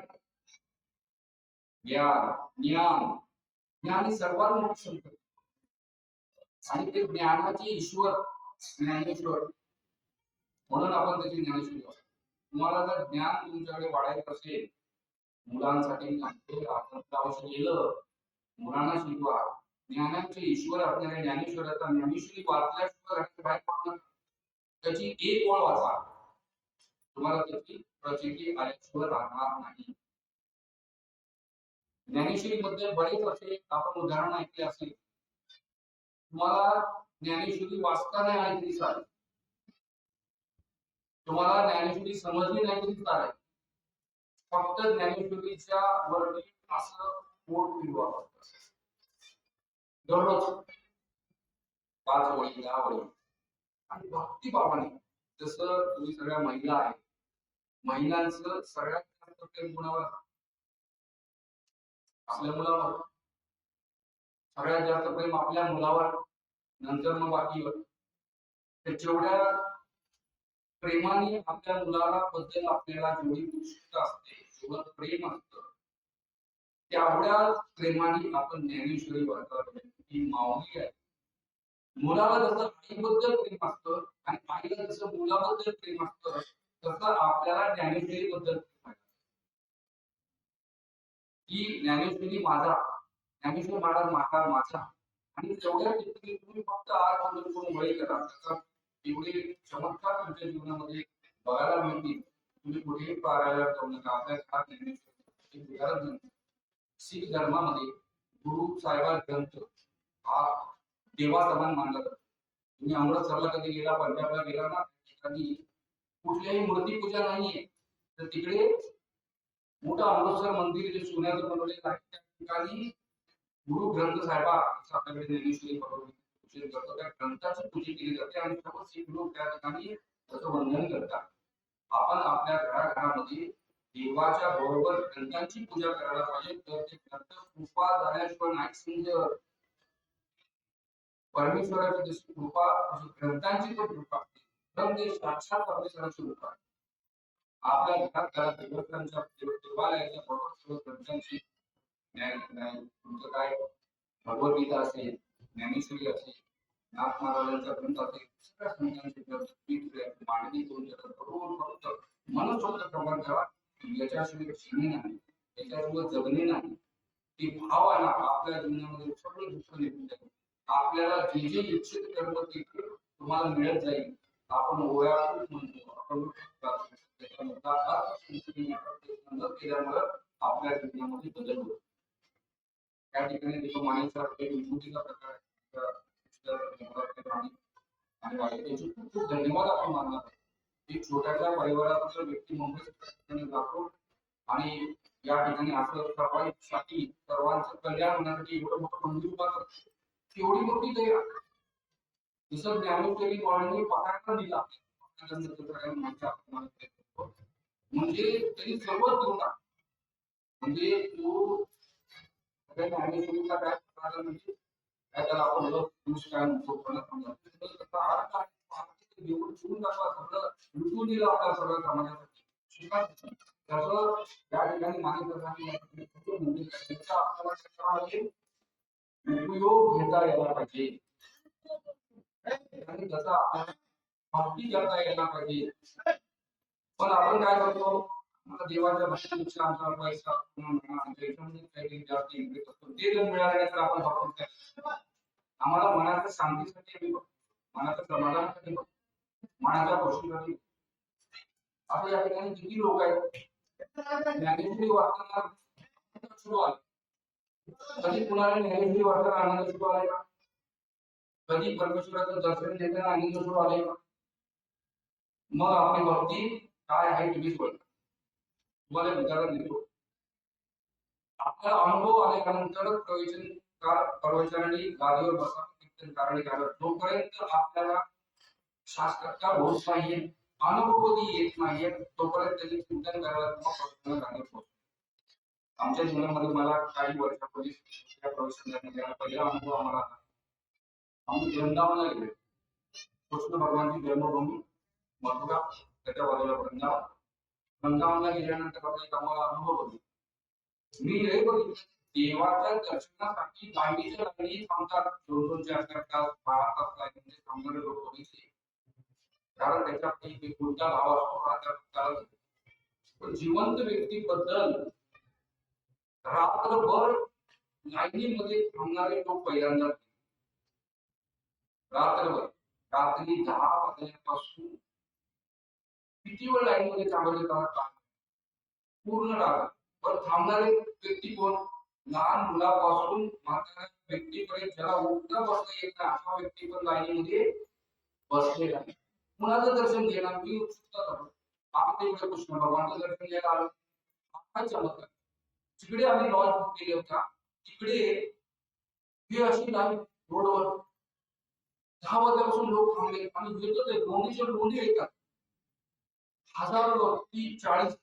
ज्ञान. ज्ञान ज्ञान ही सर्वात मोठी संपत्ती, आणि ते ज्ञानाचे ईश्वर ज्ञानेश्वर, म्हणून आपण त्याची ज्ञानेश्वरी. तुम्हाला जर ज्ञान तुमच्याकडे वाढायचं असेल, मुलांसाठी आपण आवश्यक केलं, मुलांना शिकवा. ज्ञानाचे ईश्वर असणारे ज्ञानेश्वराचा ज्ञानेश्वरी वाचल्याशिवाय बाहेर पडणार. त्याची एक ओळ वाचा, तुम्हाला त्याची प्रचिती आल्याशिवाय राहणार नाही. ज्ञानेश्वरी मध्ये बरेच असे आपण उदाहरण ऐकले असेल. तुम्हाला ज्ञानेश्वरी वाचता नाही आली तरी चालेल, तुम्हाला ज्ञानेश्वरी समजली नाही तरी चालेल, फक्त ज्ञानेश्वरीच्या वरती असं पोट फिरवा दररोज 5 ओळी 10 ओळी, आणि भक्तिभावाने. जसं तुम्ही सगळ्या महिला आहेत, महिलांचं सगळ्यात जास्त प्रेम कोणावर, आपल्या मुलावर. सगळ्यात जास्त प्रेम आपल्या मुलावर, नंतर मग बाकीवर. जेवढ्या प्रेमाने आपल्या मुलाला बद्दल आपल्याला जेवढी उत्सुकता असते, जेवढं प्रेम असतं, तेवढ्या प्रेमाने आपण ज्ञानेश्वरी वाचावी. ही माऊली आहे. मुलाला जसं आईबद्दल प्रेम असतं आणि आईला जसं मुलाबद्दल प्रेम असतं, तसं आपल्याला ज्ञानेश्वरी बद्दल प्रेम आहे. की ज्ञानेश्वरी माझा, ज्ञानेश्वर महाराज महाराज माझा. आणि तेवढ्या ठिकाणी तुम्ही फक्त आज करून वळी करा, एवढे चमत्कार तुमच्या जीवनामध्ये बघायला मिळतील. तुम्ही कुठेही पारायला जाऊ नका. आपल्या ज्ञानेश्वर शीख धर्मामध्ये गुरु साहेबांचा ग्रंथ हा देवा समान मानला जातो. तुम्ही अमृतसरला कधी गेला, पंजाबला गेला ना, ठिकाणी कुठल्याही मूर्ती पूजा नाहीये, तर तिकडे मोठं अमृतसर मंदिर जे सोन्याचं बनवलेलं आहे, त्या ठिकाणी गुरु ग्रंथ साहेबा आपल्याकडे ज्ञानेश्वरी पूजन करतो, त्या ग्रंथाची पूजा केली जाते आणि सर्व शीख लोक त्या ठिकाणी त्याचं वंदन करतात. आपण आपल्या घराघरामध्ये देवाच्या बरोबर ग्रंथांची पूजा करायला पाहिजे, तर ते ग्रंथ कृपा झाल्याशिवाय नाही समजत. परमेश्वराची जशी कृपा तशी ग्रंथांची पण कृपा, ग्रंथ साक्षात परमेश्वराची कृपा. आपल्या घरात देवस्थानच्या देवालयाच्या बरोबर सर्व ग्रंथांची तुमचं काय भगवद्गीता असेल, ज्ञानेश्वरी असेल, नाथ महाराजांचा ग्रंथ असेल, सगळ्या संतांची मांडणी करून फक्त मनसोक्त प्रमाण करा. याच्याशिवाय शिकणे नाही, याच्याशिवाय जगणे नाही. ती भाव आणा आपल्या जीवनामध्ये, सगळं दुःख निघून जाईल. आपल्याला जे जे इच्छित कर्म ते तुम्हाला मिळत जाईल. आपण ओळखून म्हणतो, आपण केल्यामुळे आपल्या जीवनामध्ये बदल होतो. त्या ठिकाणी देखील माणसाचा विभूतीचा प्रकार आणि खूप खूप धन्यवाद आपण मानणार आहे. एक छोट्याशा परिवारातील व्यक्ती म्हणून जातो, आणि या ठिकाणी असं सर्वांसाठी सर्वांचं कल्याण होण्यासाठी एवढं मोठं मंदिर उभा करतो. एवढी मोठी दया जसं ज्ञानेश्वरी कॉलनी पटायला दिला म्हणजे त्यांनी सर्वच देऊन टाकलं. म्हणजे तू ज्ञानेश्वरीचा काय प्रकार म्हणजे काय त्याला आपण काय म्हणतो देऊन ठेवून टाकला सगळं लुटून दिलं आपल्या सगळं समाजासाठी त्याचं या ठिकाणी आपल्याला उपयोग घेता यायला पाहिजे आणि त्याचा आपल्याला भक्ती करता यायला पाहिजे. पण आपण काय करतो देवाच्या भक्तीपेक्षा आमचा पैसा काहीतरी जास्त इंटरेस्ट असतो ते जर मिळाले तर आपण भक्त आम्हाला मनाच्या शांतीसाठी मनाच्या समाधानासाठी मनाच्या गोष्टीसाठी आता या ठिकाणी किती लोक आहेत ज्ञानेश्वरी वाचताना सुरू आले. कधी कुणाला ज्ञानेश्वरी वाचताना आनंद सुरू आले का? कधी परमेश्वराचं दर्शन घेताना आनंद सुरू आले का? मग आपली भक्ती काय आहे तुम्हीच बोलता. तुम्हाला विचारायला देतो आपल्याला अनुभव आल्यानंतर प्रवचनाने गादीवर बसा कीर्तन कारणे घालत जोपर्यंत आपल्याला शास्त्राचा होत नाहीये अनुभव कधी येत नाहीये तोपर्यंत त्यांनी चिंतन करायला किंवा प्रवचन घालत. आमच्या जीवनामध्ये मला काही वर्षापूर्वी त्या प्रवचनाला पहिला अनुभव आम्हाला आम्ही वृंदावनला गेलो. कृष्ण भगवानची जन्मभूमी मथुरा त्याच्या बाजूला वृंदावनला गेल्यानंतर आम्हाला अनुभव होतो. मी हे बघितलं देवाच्या दर्शनासाठी लाईनीच्या लाईनी थांबतात 2-2, 4-4 तास 12 तास लाईनीमध्ये थांबणारे लोक बघितले. कारण त्याच्यापैकी कोणता भाव असतो हा त्याला पण जिवंत व्यक्तीबद्दल रात्रभर लाईनीमध्ये थांबणारे लोक पहिल्यांदा रात्रभर रात्री 10 वाजल्यापासून किती वेळ लाईन मध्ये थांबवले पूर्ण रात्र पण थांबणारे व्यक्ती कोण लहान मुलापासून म्हाताऱ्या व्यक्तीपर्यंत ज्याला उठता बसता येत नाही अशा व्यक्ती पण लाईनीमध्ये बसलेला आहे. कुणाचं दर्शन घेणार मी उत्सुकता करतो. आपण तिकडे कृष्ण भगवानचं दर्शन घ्यायला आलो काय चमत्कार. तिकडे आम्ही लॉज बुक केले होता तिकडे ही अशी लाईन रोडवर 10 वाजल्यापासून लोक थांबले आणि येतो ते दोन्हीच्या दोन्ही येतात. हजारो लोक 30-40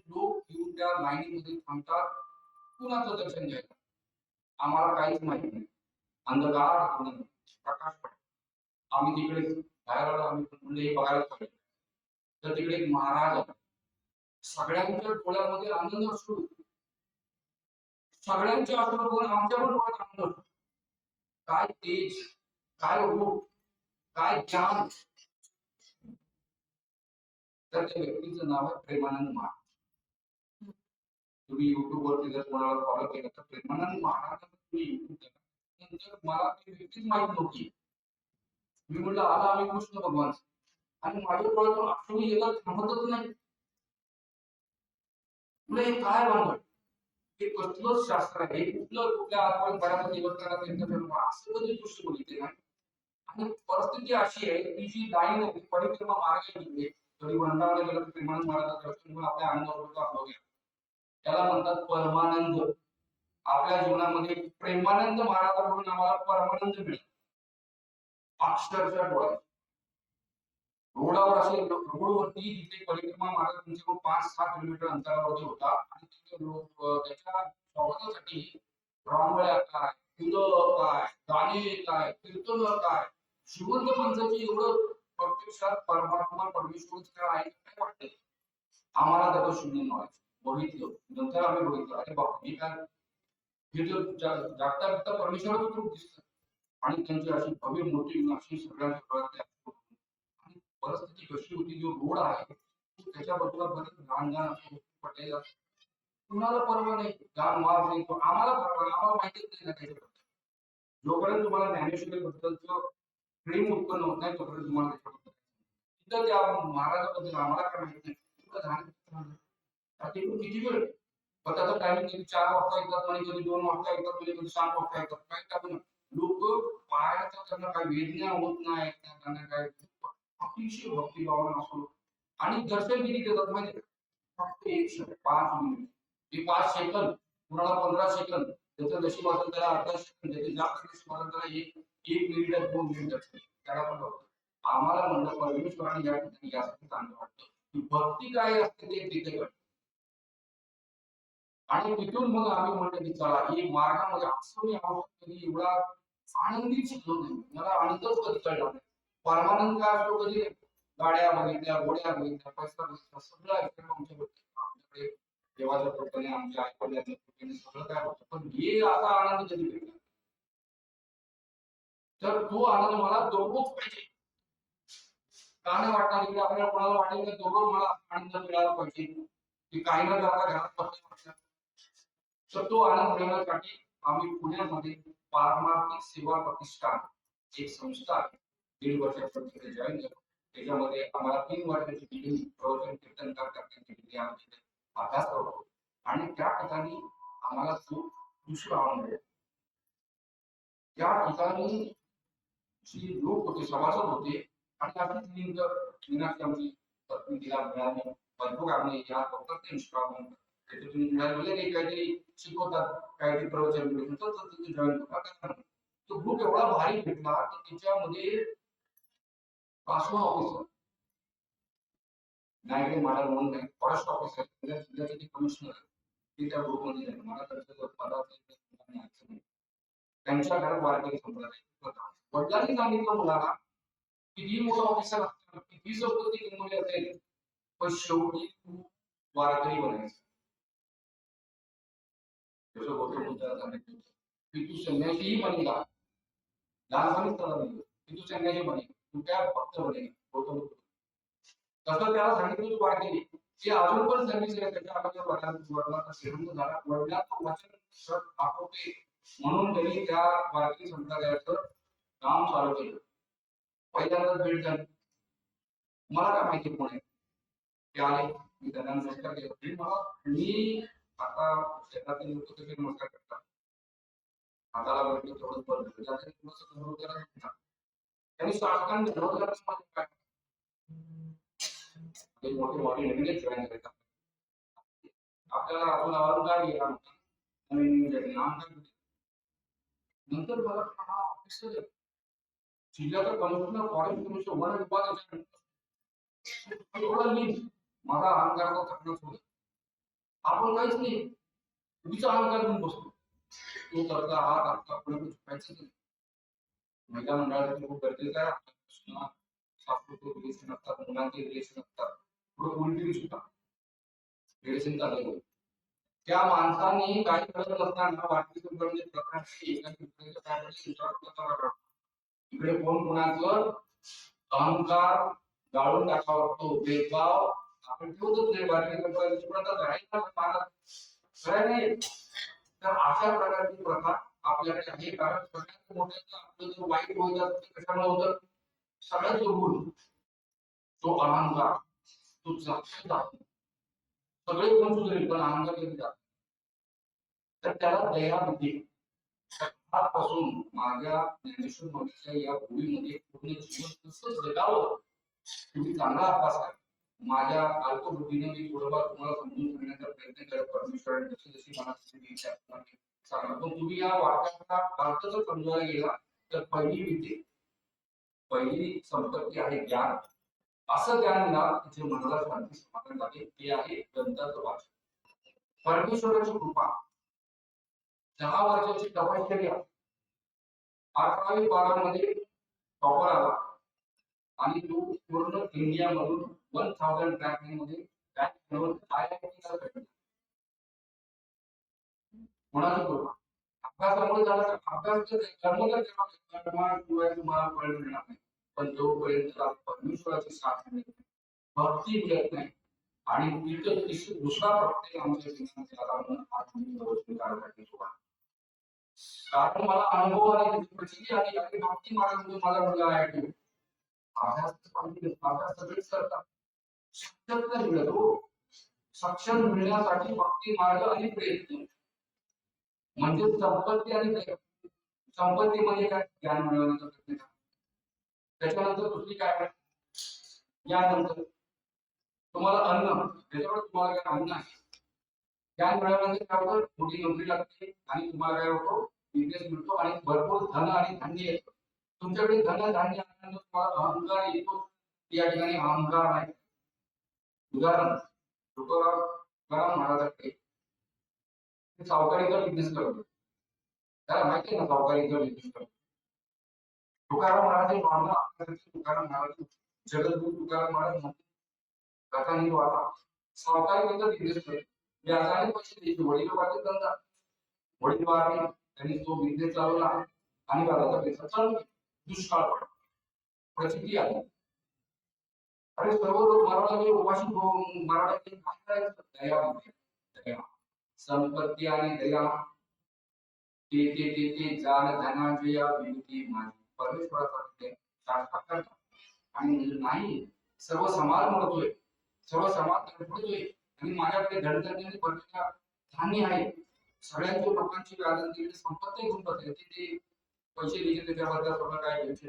लोक येऊन त्या लाईनीमध्ये थांबतात कुणाचं दर्शन घ्यायला. आम्हाला काहीच माहिती नाही. अंधकार प्रकाश पडला. आम्ही तिकडे बाहेर आलो आम्ही म्हणजे बघायला पडले तर तिकडे एक महाराज होता. सगळ्यांच्या डोळ्यामध्ये आनंद असतो. सगळ्यांच्या अश्रू बघून आमच्या पण डोळ्यात आनंद असतो. काय तेज काय रूप काय ज्ञान. तर त्या व्यक्तीचं नाव आहे प्रेमानंद महाराज. तुम्ही युट्यूब वरती जर कोणाला फॉलो केलं तर प्रेमानंद महाराज तुम्ही युट्यूब केला नंतर मला ती व्यक्तीच माहित नव्हती. मी म्हटलं आला आम्ही कृष्ण भगवान आणि माझ्या डोळ्यातून अश्रू येतात थांबतच नाही. म्हणजे हे काय भानगड हे कसलंच शास्त्र आहे कुठलं कुठल्या आपण बऱ्यापैकी देवस्थानात असं कधी दृष्टी बघितले नाही. आणि परिस्थिती अशी आहे की जी लाईन परिक्रमा मार्ग गेली तरी वृंदावनाला गेलं प्रेमानंद महाराजांचं दर्शन घेऊन आपल्या आनंदाचा अनुभव घ्या. त्याला म्हणतात परमानंद. आपल्या जीवनामध्ये प्रेमानंद महाराजांकडून आम्हाला परमानंद मिळतो. अक्षरशः डोळ्यात रोडावर असे रोडवरती तिथे परिक्रमा मार्ग तुमच्याकडून 5-6 किलोमीटर अंतरावरती होता आणि तिथे लोक त्याच्या स्वागतासाठी रांगोळ्या काय फुलं काय गाणे काय कीर्तन काय जिवंत माणसाची एवढं प्रत्यक्षात परमात्मा परमेश्वर आहे काय वाटतं. आम्हाला त्याचं शून्य नॉलेज बघितलं नंतर आम्ही बघितलं अरे बाबा मी काय हे जर जागता जागता परमेश्वराचं रूप दिसतं आणि त्यांची अशी भव्य मोठी अशी सगळ्यांच्या आणि परिस्थिती कशी होती जो रोड आहे त्याच्याबद्दल बरेच लहान लहान असे पटेल कुणाला परवा नाही लहान वाद नाही तो आम्हाला परवा आम्हाला माहितीच नाही ना त्याच्याबद्दल. जोपर्यंत तुम्हाला ज्ञानेश्वरी बद्दलचं प्रेम उत्पन्न होत नाही तोपर्यंत तुम्हाला त्याच्याबद्दल तिथं त्या महाराजाबद्दल आम्हाला काय माहिती नाही किती वेळ पण त्याचा टायमिंग कधी 4 वाजता येतात आणि कधी 2 वाजता येतात म्हणजे कधी 7 वाजता येतात काय टाकून लोक पाहायचं त्यांना काय वेदना होत नाही त्यांना काय अतिशय भक्तिभावना असतो आणि दर्शन किती देतात माहिती फक्त 5 मिनिट हे 5 सेकंद कुणाला 15 सेकंद त्याचं नशीब असेल त्याला अर्धा सेकंद त्याचे जास्त नशीब असेल त्याला 1 1 मिनिट 2 मिनिट त्याला पण होतं. आम्हाला म्हणलं परमेश्वराने या ठिकाणी यासाठी चांगलं वाटतं की भक्ती काय असते ते तिथे कळतं. आणि तिथून मग आम्ही म्हटलं की चला ही मार्गामध्ये असं मी आहोत कधी एवढा आनंदी शिकलो नाही. मला आनंदच कधी कळला नाही. परमानंद काय असतो कधी गाड्या बघितल्या, घोड्या बघितल्या, पैसा बघितला, सगळं ऐकलं आमच्याकडे देवाच्या कृपेने आमच्या आई-वडिलांच्या कृपेने सगळं काय होतं. पण हे असा आनंद कधी भेटला. तर तो आनंद मला दररोज पाहिजे. का नाही वाटणार की आपल्याला कोणाला वाटेल की दररोज मला आनंद मिळाला पाहिजे. की काही न करता घरात बसल्या तर तो आनंद मिळवण्यासाठी आम्ही पुण्यामध्ये पारमार्थिक सेवा प्रतिष्ठान एक संस्था आहे. 1.5 वर्षापूर्वी तिथे जॉईन झालो. त्याच्यामध्ये आम्हाला 3 वर्षाची डिग्री प्रवचन कीर्तन करण्याची डिग्री आम्ही तिथे अभ्यास करतो आणि त्या ठिकाणी आम्हाला खूप दुसरं आनंद मिळेल. त्या ठिकाणी जी लोक होते सभासद होते आणि अशीच लिंक मीनाक्षी आमची पत्नी तिला मिळाली भरपूर आम्ही या फक्त इंस्टॉलमेंट त्याच्यातून मिळालेले काही काहीतरी शिकवतात काहीतरी प्रवचन भेटून तर तिथे जॉईन होता. तो ग्रुप एवढा भारी भेटला की त्याच्यामध्ये 5वा ऑफिसर नाही काही मला म्हणून नाही फॉरेस्ट ऑफिसर जिल्ह्याचे कमिशनर ते त्या ग्रुपमध्ये नाही मला त्यांचं पदाचं नाही. त्यांच्या घरात वारकरी संप्रदाय होता. वडिलांनी सांगितलं मुलाला किती मोठा ऑफिसर असताना किती संपत्ती कमवली असेल पण शेवटी तू वारकरी बनायचं. जसं गौतम बुद्धाला सांगितलं की तू संन्यासीही बनेगा लहानपणीच त्याला नाही की तू संन्यासी बनेगा तू त्या भक्त बनेगा गौतम बुद्ध. तसं त्याला सांगितलं तू वारकरी ते अजून पण सर्व्हिस त्याच्या आपल्या वडिलांचा श्रीमंत झाला वडिलांचं वचन आटोपे म्हणून त्यांनी त्या वारकरी संप्रदायाचं काम चालू केलं. पहिल्यांदा भेट झाली मला काय माहिती कोण आहे ते आले मी त्यांना नमस्कार केला मला मी आता शेतातील लोक कसे नमस्कार करतात हाताला भेटलं तेवढंच बरं त्यांनी शासकांनी काय मोठे मोठे नवीन जॉईन करतात आपल्याला आपण अलंकार घ्या नवीन नाम काय नंतर मला हा ऑफिसर जिल्ह्याचा कमिशनर फॉरेस्ट कमिशनर वन विभागाच्या एवढा मी माझा अहंकार करण्यास होत आपण काहीच नाही तुझा अहंकार घेऊन बसतो तो करता हात आपला पुढे चुकायचं नाही. महिला मंडळासाठी खूप गरजेचं आहे साफसुथरे रिलेशन असतात मुलांचे रिलेशन असतात पुढे उलटी सुद्धा रिलेशन चाललं त्या माणसाने काही करत नसताना वाटली प्रकारची इकडे कोण कोणाचं अहंकार गाळून टाकावा लागतो भेदभाव आपण ठेवतच नाही नाही तर अशा प्रकारची प्रथा आपल्याकडे आहे कारण सगळ्यात मोठ्याचं आपलं जो वाईट होत असतं कशामुळे होतं सगळ्यात दुर्गुण तो अहंकार तो जात सगळे कोण सुधरेल पण अहंकार कधी जात तर त्याला दया बुद्धी आजपासून माझ्या ज्ञानेश्वर माऊलीच्या या भूमीमध्ये पूर्ण जीवन कसं जगावं तुम्ही चांगला अभ्यास आहे माझ्या अल्पबुद्धीने मी थोडंफार तुम्हाला समजून सांगण्याचा प्रयत्न करत परमेश्वराने जशी जशी मला सांगा पण तुम्ही या वाक्याचा अर्थ जर समजायला गेला तर पहिली विद्या पहिली संपत्ती आहे ज्ञान असं ज्ञान मिळालं जे मनाला शांती समाधान लागेल ते आहे ग्रंथाचं वाचन परमेश्वराची कृपा 10 वर्षाची तपश्चर्या 11वी-12 मध्ये टॉपर आला आणि तो पूर्ण इंडिया मधून 1000 रँकिंग मध्ये रँक मिळवून IIT-ला भेटला. कोणाची कृपा अभ्यासामुळे झाला अभ्यास कर्मला शिवाय तुम्हाला फळ मिळणार नाही पण जोपर्यंत परमेश्वराची साथ मिळत भक्ती मिळत नाही आणि तिथं दुसरा प्रत्येक आमच्या जीवनात आत्मनिर्भर कारण मला अनुभव आले त्याची आणि काही भक्ती मार्गातून मला मुलं आहे अभ्यास सगळेच करतात सक्षम नाही मिळत हो सक्षम मिळण्यासाठी भक्ती मार्ग आणि प्रयत्न म्हणजे संपत्ती आणि संपत्ती म्हणजे काय ज्ञान मिळवण्याचा प्रयत्न करा त्याच्यानंतर दुसरी काय यानंतर तुम्हाला अन्न त्याच्यावर तुम्हाला काय अन्न आहे ज्ञान मिळवण्याचे काय होतं मोठी नोकरी लागते आणि तुम्हाला काय होतो बिझनेस मिळतो आणि भरपूर धन आणि धान्य येतं तुमच्याकडे धन धान्य आल्यानंतर तुम्हाला अहंकार येतो, या ठिकाणी अहंकार नाही. उदाहरण तुकाराम महाराजांकडे सावकारीचा बिझनेस करतो, त्याला माहिती आहे ना सावकारीचा बिझनेस करतो. तुकाराम महाराज मागणं आपल्यासाठी तुकाराम महाराज जगद्गुरु तुकाराम महाराज म्हणते कथानी वाचा सावकारीचा बिझनेस करतो. व्याजाने पैसे द्यायचे, वडील वाटत धंदा, वडील वारले, त्यांनी तो बिझनेस चालवला आणि व्याजाचा पैसा चालू दुष्काळ पडला, प्रचिती आली. अरे सर्व लोक मराठा उपाशी मराठा काय करायचं? दया, संपत्ती आणि दया ते जान धनाजया विनती माझी परमेश्वराचा साक्षात करतात. आणि नाही सर्व समाज म्हणतोय, सर्व समाज धडपडतोय आणि माझ्याकडे धडधडीने भरलेला धान्य आहे, सगळ्यांच्या लोकांची व्याजांची संपत्ती घेऊन बसले, ते पैसे द्यायचे त्याच्याबद्दल सगळं काय घ्यायचे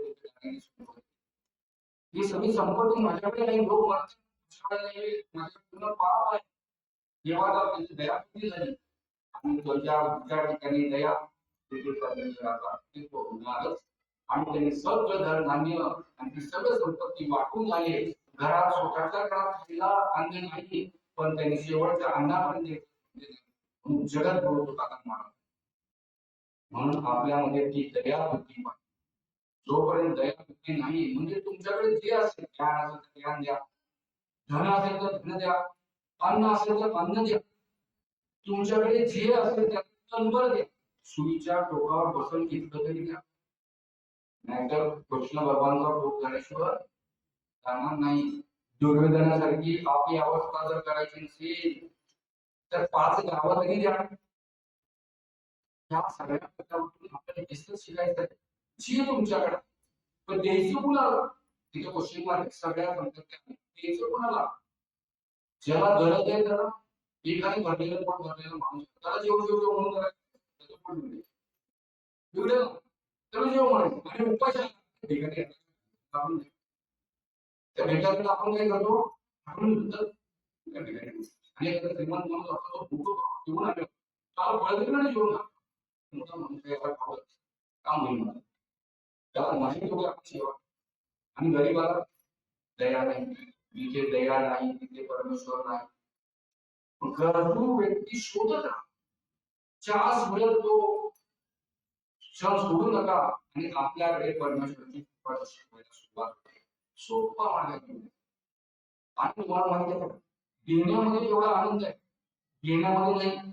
ही सगळी संपत्ती माझ्याकडे नाही, लोक माझ्याकडे माझ्याकडे पाप आहे. देवाला त्याची दया किती झाली आणि तुझ्या ठिकाणी दया होणारच. आणि त्यांनी सगळं धनधान्य आणि ती सगळं संपत्ती वाटून झाले. घरात स्वतःच्या घरात खायला अन्न नाही, पण त्यांनी शेवटच्या अन्नापर्यंत जगत बोलत होता महाराज. म्हणून आपल्यामध्ये ती दया बुद्धी पाहिजे. जोपर्यंत दया बुद्धी नाही, म्हणजे तुमच्याकडे जे असेल ज्ञान असेल तर ज्ञान द्या, धन असेल तर धन द्या, अन्न असेल तर अन्न द्या, तुमच्याकडे जे असेल त्यात तनबर द्या, सुईच्या टोकावर बसून घेतलं तरी द्या, नाहीतर कृष्ण भगवानचा भोग झाल्याशिवाय जाणार नाही. दुर्योधनासारखी आपली अवस्था जर करायची नसेल तर 5 गावं तरी द्या. ह्या सगळ्या प्रकारातून आपल्याला बिझनेस शिकायचं आहे. जी तुमच्याकडे पण द्यायचं कुणाला? तिथे क्वेश्चन मार्क सगळ्या द्यायचं कुणाला? ज्याला गरज आहे त्याला. एकाने भरलेलं पण भरलेलं माणूस त्याला जेवढं जेवढं म्हणून करायचं त्याचं पण मिळेल. एवढं त्याला जेव्हा म्हणायचं आणि उपाय ठिकाणी आपण त्या भेटायला आपण काय करतो, आपण त्या ठिकाणी आणि एखादा श्रीमंत माणूस असतो तो भूक जेवून आलो त्याला फळ दिलं नाही जेवून मोठा माणूस याला खावं काम होईल मला त्याला माहिती होतं आपण सेवा. आणि गरीबाला दया नाही, जिथे दया नाही तिथे परमेश्वर नाही. गरजू व्यक्ती शोधत राहा, चहास मिळत तो क्षण सोडू नका आणि आपल्याकडे परमेश्वराची कृपा सुरुवात करा. सोपा मार्ग घेऊन आणि तुम्हाला माहिती आहे देण्यामध्ये जेवढा आनंद आहे घेण्यामध्ये नाही,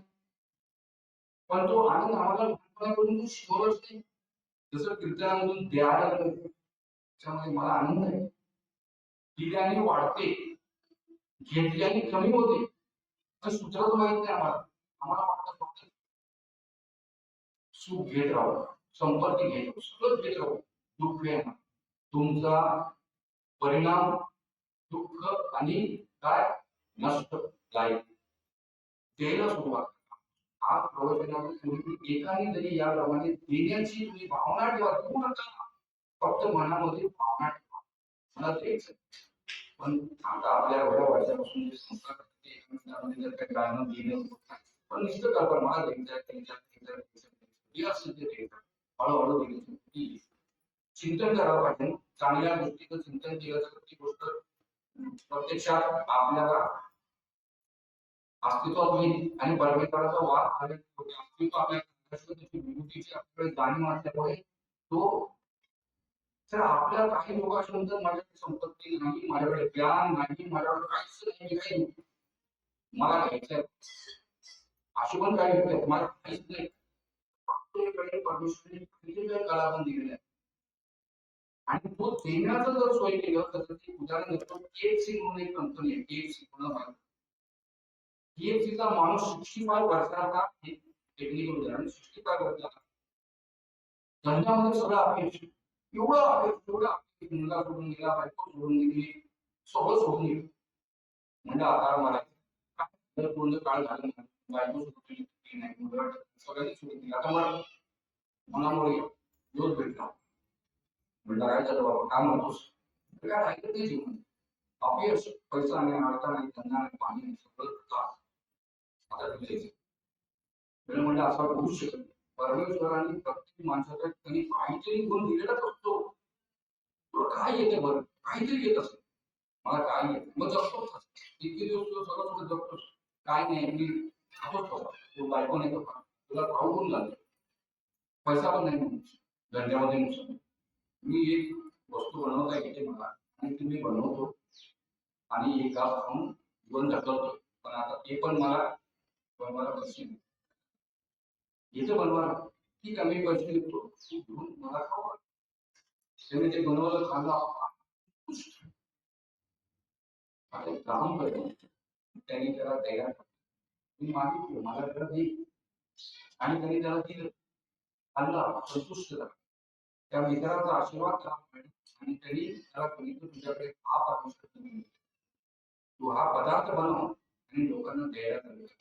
पण तो आनंद आम्हाला लहानपणापासून शिकवलाच नाही. जसं कीर्तनामधून द्यायला त्याच्यामध्ये मला आनंद आहे. दिल्याने वाढते, घेतल्याने कमी होते. सूत्रच माहित नाही आम्हाला. आम्हाला वाटतं फक्त सुख घेत राहू, संपत्ती घेत राहू, सगळं घेत राहू, दुःख येणार. तुमचा परिणाम दुःख आणि काय नष्ट जाईल. द्यायला सुरुवात करा. आज प्रवचनामध्ये एकाने जरी याप्रमाणे देण्याची तुम्ही भावना ठेवा, देऊ नका, फक्त मनामध्ये भावना ठेवा मला द्यायचं. पण आता आपल्या एवढ्या वर्षापासून जे संस्कार एकमेकांमध्ये जर काही गाणं घेणं पण निश्चित आपण मला द्यायचं जे असेल ते द्यायचं, हळूहळू द्यायचं. चिंतन करावं पाहिजे. चांगल्या गोष्टीचं चिंतन केलं तर ती गोष्ट प्रत्यक्षात आपल्याला अस्तित्वात होईल आणि परमेश्वराचा वाद अस्तित्व आपल्या विभूतीची आपल्याकडे जाणीव असल्यामुळे तो तर आपल्या काही लोक असे म्हणतात माझ्याकडे संपत्ती नाही, माझ्याकडे ज्ञान नाही, माझ्याकडे काहीच नाही, मला घ्यायचंय. असे पण काही व्यक्ती आहेत मला काहीच नाही, परमेश्वराने कलाबंद दिलेला आहे आणि तो देण्याचं जर सोय केलं तर ते उदाहरण देतो. KFC म्हणून एक कंपनी आहे, KFC म्हणून KFCचा माणूस 65 वर्षाचा टेक्निकल उदाहरण 65 वर्षाचा धंद्यामध्ये सगळं अपेक्षा एवढं मुलगा सोडून गेला, बायको सोडून गेली, सगळं सोडून गेलं म्हणजे आता मला पूर्ण काळ झाला नाही, बायको सोडून नाही, सगळ्यांनी सोडून गेली. आता मला मनामुळे योज भेटला म्हणजे काय झालं बाबा काय म्हणतोस काय राहिलं ते जीवन अपयश, पैसा नाही, अडचण नाही, धंदा नाही, पाणी नाही, सगळं आता म्हणजे असा होऊ शकत. परमेश्वराने प्रत्येक माणसाच्या त्यांनी काहीतरी गुण दिलेलाच असतो. तुला काय येते बरं, काहीतरी येत असत, मला काय येत मग जगतोच. इतके दिवस तुला सगळं सगळं जगतोस, काय नाही मी खातोच होता, तू बायको नाही का, तुला खाऊ पण लागलं, पैसा पण नाही म्हणून धंद्यामध्ये नुकसान. मी एक वस्तू बनवता येते मला आणि ती मी बनवतो आणि एक गाव खाऊन जीवन जगवतो, पण आता ते पण मला बनवायला पैसे नाही. येतं बनवायला, ठीक आहे मी पैसे देतो, तू घेऊन मला खाऊ. त्याने ते बनवलं खाल्लं, आता एक काम करतो, त्यांनी त्याला द्यायला मी मागितलं मला त्याला दे, आणि त्यांनी त्याला दिलं, खाल्लं, संतुष्ट झाला. त्या मित्राचा आशीर्वाद त्याला मिळाला आणि त्यांनी त्याला सांगितलं तुझ्याकडे हा परमेश्वर, तू हा पदार्थ बनव आणि लोकांना द्यायला सांगितलं.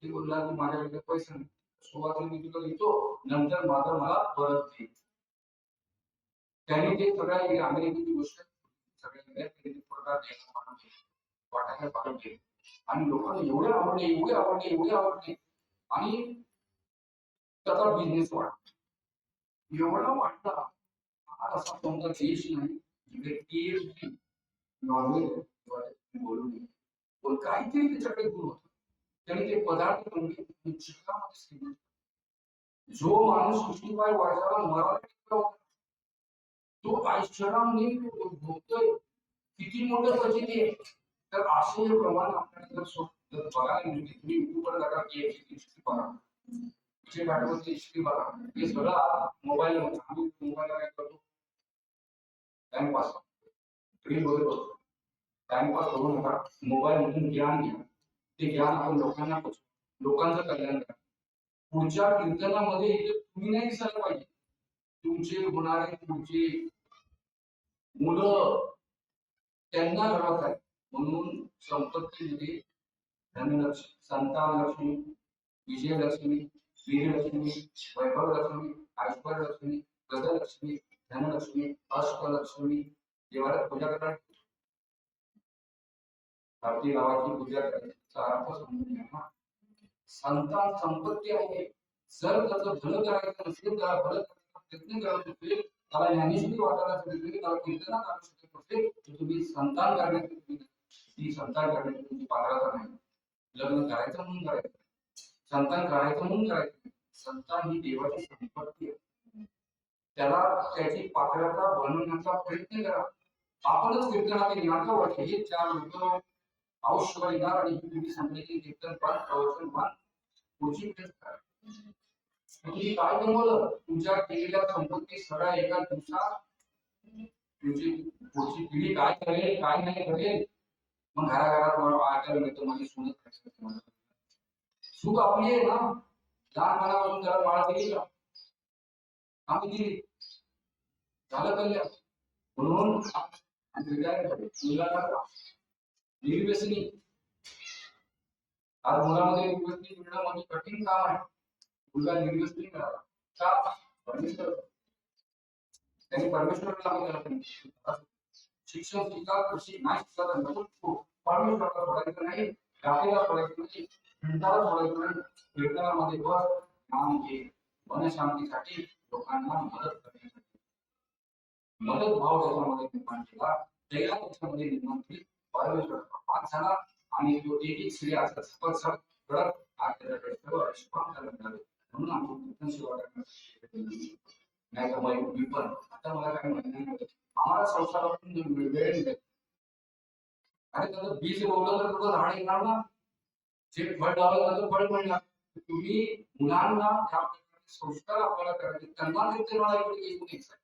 ते बोलला की माझ्याकडे पैसे नाही, सुरुवातीला मी तुला देतो, नंतर माझं मला परत दे. त्यांनी ते सगळ्या अमेरिकेची गोष्ट सगळ्या प्रकार द्यायला वाटायला पाहिजे आणि लोकांना एवढे आवडले एवढे आवडले एवढे आवडले आणि त्याचा बिझनेस वाढला, एवढा वाढला. आज असा कोणता देश नाही जिकडे KFC नॉनव्हेज बोलू नये, पण काहीतरी त्याच्याकडे गुण होता. त्याने ते पदार्थ बनवले आणि चित्रामध्ये श्रीमंत. जो माणूस 65 वर्षाला मराठी होता, तो आश्चर्याने भोगतोय किती मोठं प्रचिती आहे. तर असे प्रमाण आपल्याला जर बघायला मिळते, तुम्ही युट्यूबवर जाता KFC हिस्ट्री बघा, विजय पाठवची हिस्ट्री बघा, हे सगळं मोबाईल आम्ही मोबाईलला काय करतो, टाइमपास रील बघत बसतो. टाइमपास करू नका, मोबाईल मधून ज्ञान घ्या, ते ज्ञान आपण लोकांना पोचवा, लोकांचं कल्याण करा. पुढच्या कीर्तनामध्ये इथे तुम्ही नाही दिसायला पाहिजे, तुमचे होणारे पुढचे मुलं त्यांना घडवत आहे. म्हणून संपत्तीमध्ये धनलक्ष्मी, संतान लक्ष्मी, विजयलक्ष्मी, वीरलक्ष्मी, वैभवलक्ष्मी, ऐश्वर्यलक्ष्मी, गजलक्ष्मी, धनलक्ष्मी, अष्टलक्ष्मी देवाला पूजा करणार. आपली गावाची पूजा करायचा अर्थ समजून घ्या ना. संतान संपत्ती आहे, जर त्याचं भलं करायचं नसेल, त्याला भलं करायचा प्रयत्न करत असेल, त्याला ज्ञानेश्वरी वाटायला असेल, त्याला कीर्तनात आणू शकत नसेल, तर तुम्ही संतान करण्याची ती संतान करण्याची तुमची पात्रता नाही. लग्न करायचं म्हणून करायचं, संतान करायचं म्हणून करायचं, संतान ही देवाची संपत्ती आहे, त्याला त्याची पात्रता बनवण्याचा प्रयत्न करा. आपणच कीर्तनातील नाटक वाटते हे 4 लोक औषध येणार आणि तुम्ही सांगितले कीर्तन पाठ प्रवचन पाठ पुढची टेस्ट करा. तुम्ही काय बनवलं, तुमच्या केलेल्या संपत्ती सगळ्या एका दिवसात तुमची पुढची पिढी काय करेल काय नाही करेल. मग घराघरात ऐकायला मिळतं माझी सुनत सुख आपली आहे ना, लहानपणापासून त्याला बाळ दिली का, आम्ही दिली, झालं कल्याण. म्हणून मुलाला निर्व्यसनी, आज मुलामध्ये निर्व्यसनी मिळणं म्हणजे कठीण काम आहे. मुलगा निर्व्यसनी करावा का, परमेश्वर त्यांनी परमेश्वराला त्याला शिक्षण शिका, कृषी नाही शिकला नको, परमेश्वराला सोडायचं नाही, जातीला सोडायचं नाही, हिंदाला सोडायचं नाही. कीर्तनामध्ये बस, नाम घे, मनशांतीसाठी लोकांना मदत करण्यासाठी मदत भाव त्याच्यामध्ये निर्माण केला, दया त्याच्यामध्ये निर्माण केली. परमेश्वर पाच झाला आणि तो एक एक स्त्री असतात सपत्सप करत आज त्याच्याकडे सर्व आयुष्यमान त्याला मिळाले. म्हणून आपण कीर्तन सेवा करण्यासाठी नाही तर मग मी पण आता मला काय म्हणणं, आम्हाला संसारातून वेळ मिळत आणि त्याचं बीज रोवलं तर तुझं झाड येणार ना, जे फळ लावलं त्याचं फळ मिळणार. तुम्ही मुलांना त्या प्रकारचे संस्कार आपल्याला करायचे, त्यांना कीर्तनाला इकडे येऊ द्यायचं,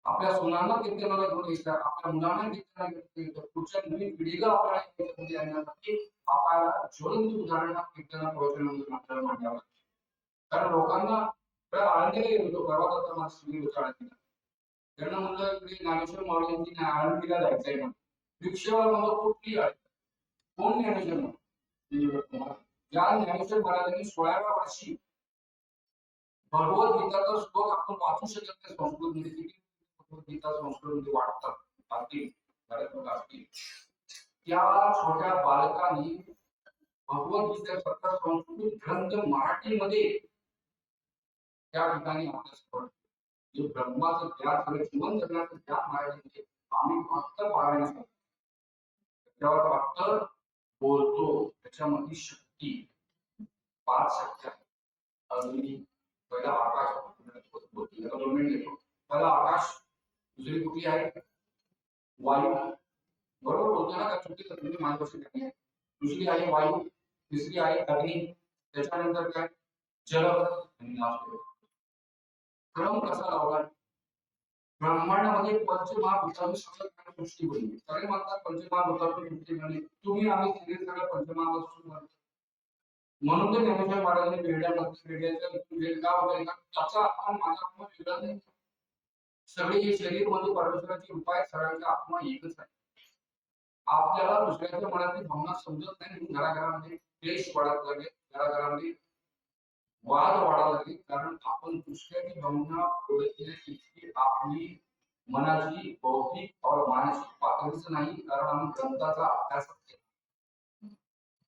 आपल्या सुनांना कीर्तनाला घेऊन यायचं, आपल्या मुलांना कीर्तनाला घेऊन यायचं, पुढच्या नवीन पिढीला आपल्याला कीर्तनामध्ये आणण्यासाठी आपल्याला ज्वलंत उदाहरण कीर्तना प्रवचनामधून आपल्याला मांडावं लागतं. कारण लोकांना आळंदीला गेलो, परवा माझा सुनील होता आळंदीला, त्यांना म्हणलं इकडे ज्ञानेश्वर माऊलींची आळंदीला जायचंय ना, रिक्षेवाला म्हणलं कुठली आहे, कोण ज्ञानेश्वर, ज्या ज्ञानेश्वर महाराजांनी 16व्या वर्षी भगवद्गीताचा श्लोक आपण वाचू शकत नाही संस्कृत मध्ये, भगवद्गीता संस्कृत मध्ये वाटतात त्या छोट्या बालकांनी भगवद्गीतेचा संस्कृत ग्रंथ मराठीमध्ये त्या ठिकाणी अभ्यास करतो. जे ब्रह्माचं ज्ञान सगळं जीवन जगण्याचं ज्ञान महाराजांचे आम्ही फक्त पारायण करतो. त्याच्यावर फक्त बोलतो. त्याच्यामध्ये शक्ती 5 शक्त्या अग्नी, पहिला आकाश, 2 मिनिट घेतो. पहिला आकाश, दुसरी कुठली आहे वायू, बरोबर बोलतो ना का चुकीचं तुम्ही मार्गदर्शन करणे. दुसरी आहे वायू, तिसरी आहे अग्नी, त्याच्यानंतर काय जल आणि लास्ट क्रम कसा लावला. ब्रह्मांडामध्ये पंचमहाभूतांनी सगळं सृष्टी बनली. सगळे म्हणतात पंचमहाभूतातून सृष्टी बनली. तुम्ही आम्ही सगळे सगळं पंचमहाभूतातून बनलो. म्हणून तर ज्ञानेश्वर महाराजांनी वेळ का होता त्याचा आत्मा माझा आत्मा वेगळा नाही. सगळे हे शरीर मध्ये परमेश्वराची रूप आहे. सगळ्यांचा आत्मा एकच आहे. आपल्याला दुसऱ्याच्या मनातली भावना समजत नाही. घराघरामध्ये क्लेश वाढत लागले, घराघरामध्ये वाद वाढायला लागले, कारण आपण दुसऱ्याची भावना ओळखण्याची आपली मनाची बौद्धिक और मानसिक पातळीच नाही. कारण आम्ही ग्रंथाचा अभ्यास केला.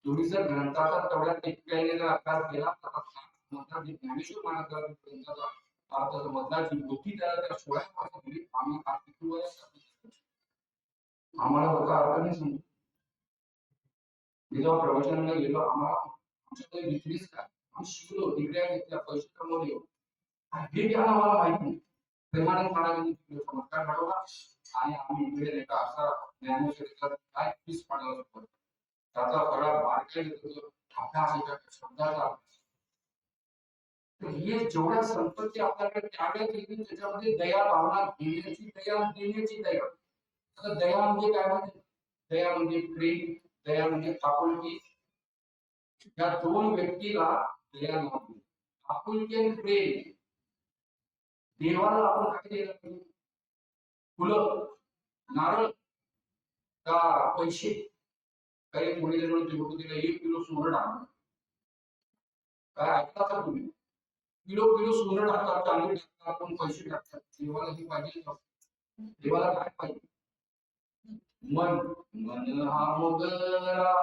तुम्ही जर ग्रंथाचा तेवढ्या टिकलेला जर अभ्यास केला तर ज्ञानेश्वर महाराजांचा ग्रंथाचा अर्थ समजला, जी बुद्धी त्याला त्या 16 वर्षात दिली. आम्ही आम्हाला त्याचा अर्थ नाही समजतो. मी जेव्हा प्रवचनाला गेलो, आम्हाला आमच्याकडे विक्रीच काय आम्ही शिकलो, डिग्र्या घेतल्या, पैसे कमवले, हे ज्ञान आम्हाला माहित नाही. प्रेमानंद महाराजांनी चमत्कार घडवला आणि आम्ही इकडे नाही का असा ज्ञानेश्वरीचा काय पीस पाडला होता. त्याचा सगळा बारकाईने अभ्यास एका शब्दाचा अभ्यास. तर हे जेवढ्या संपत्ती आपल्याकडे त्यावेळेस केली त्याच्यामध्ये दया भावना घेण्याची दया, देण्याची दया. आता दया म्हणजे काय म्हणजे दया म्हणजे प्रेम, दया म्हणजे आपुलकी. या दोन व्यक्तीला दया लागते. आपुलकी आणि प्रेम. देवाला आपण काय द्यायला पाहिजे? फुलं, नारळ का पैसे? काही मुलीला म्हणून तिला 1 किलो सोनं टाकलं. काय ऐकता का तुम्ही? किलो किलो सोनं टाकतात, चांदी टाकतात, आपण पैसे टाकतात. देवाला हे पाहिजे का? देवाला काय पाहिजे? मन. मन हा मोगरा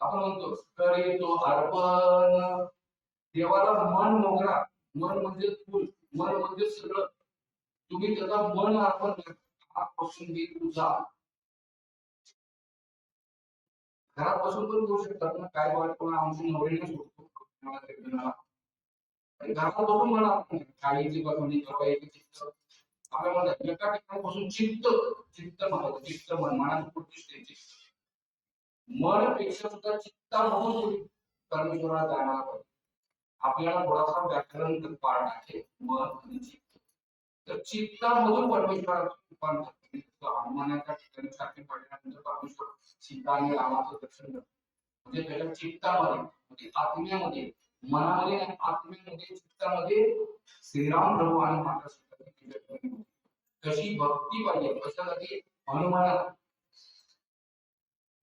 आपण म्हणतो करे तो अर्पण. देवाला मन मोगरा, मन म्हणजे फुल, मन म्हणजे सगळं. तुम्ही त्याचा मन अर्पण करा. आजपासून मी तुझा घरात बसून पण करू शकतात ना. काय बाळपण आमची नवरीने सोडतो घरात बसून म्हणा काळीची बसवणी करायची चित्त आपल्या म्हणतात एका ठिकाणी बसून चित्त चित्त म्हणायचं. चित्त मन मनाची पूर्ती चित्त मन पेक्षा सुद्धा चित्तामधून परमेश्वराला जाणारा पाहिजे. आपल्याला थोडासा व्याकरण पाठ आहे मन आणि चित्त. तर चित्तामधून परमेश्वराचं रूपांतर हनुमानाच्या ठिकाणी सारखे पडल्यानंतर परमेश्वर सीता आणि रामाचं दर्शन करतो. म्हणजे त्याच्या चित्तामध्ये म्हणजे आत्म्यामध्ये, मनामध्ये आणि आत्म्यामध्ये, चित्तामध्ये श्रीराम प्रभू आणि माता सीता कशी भक्ती पाहिजे. कशासाठी? हनुमानाला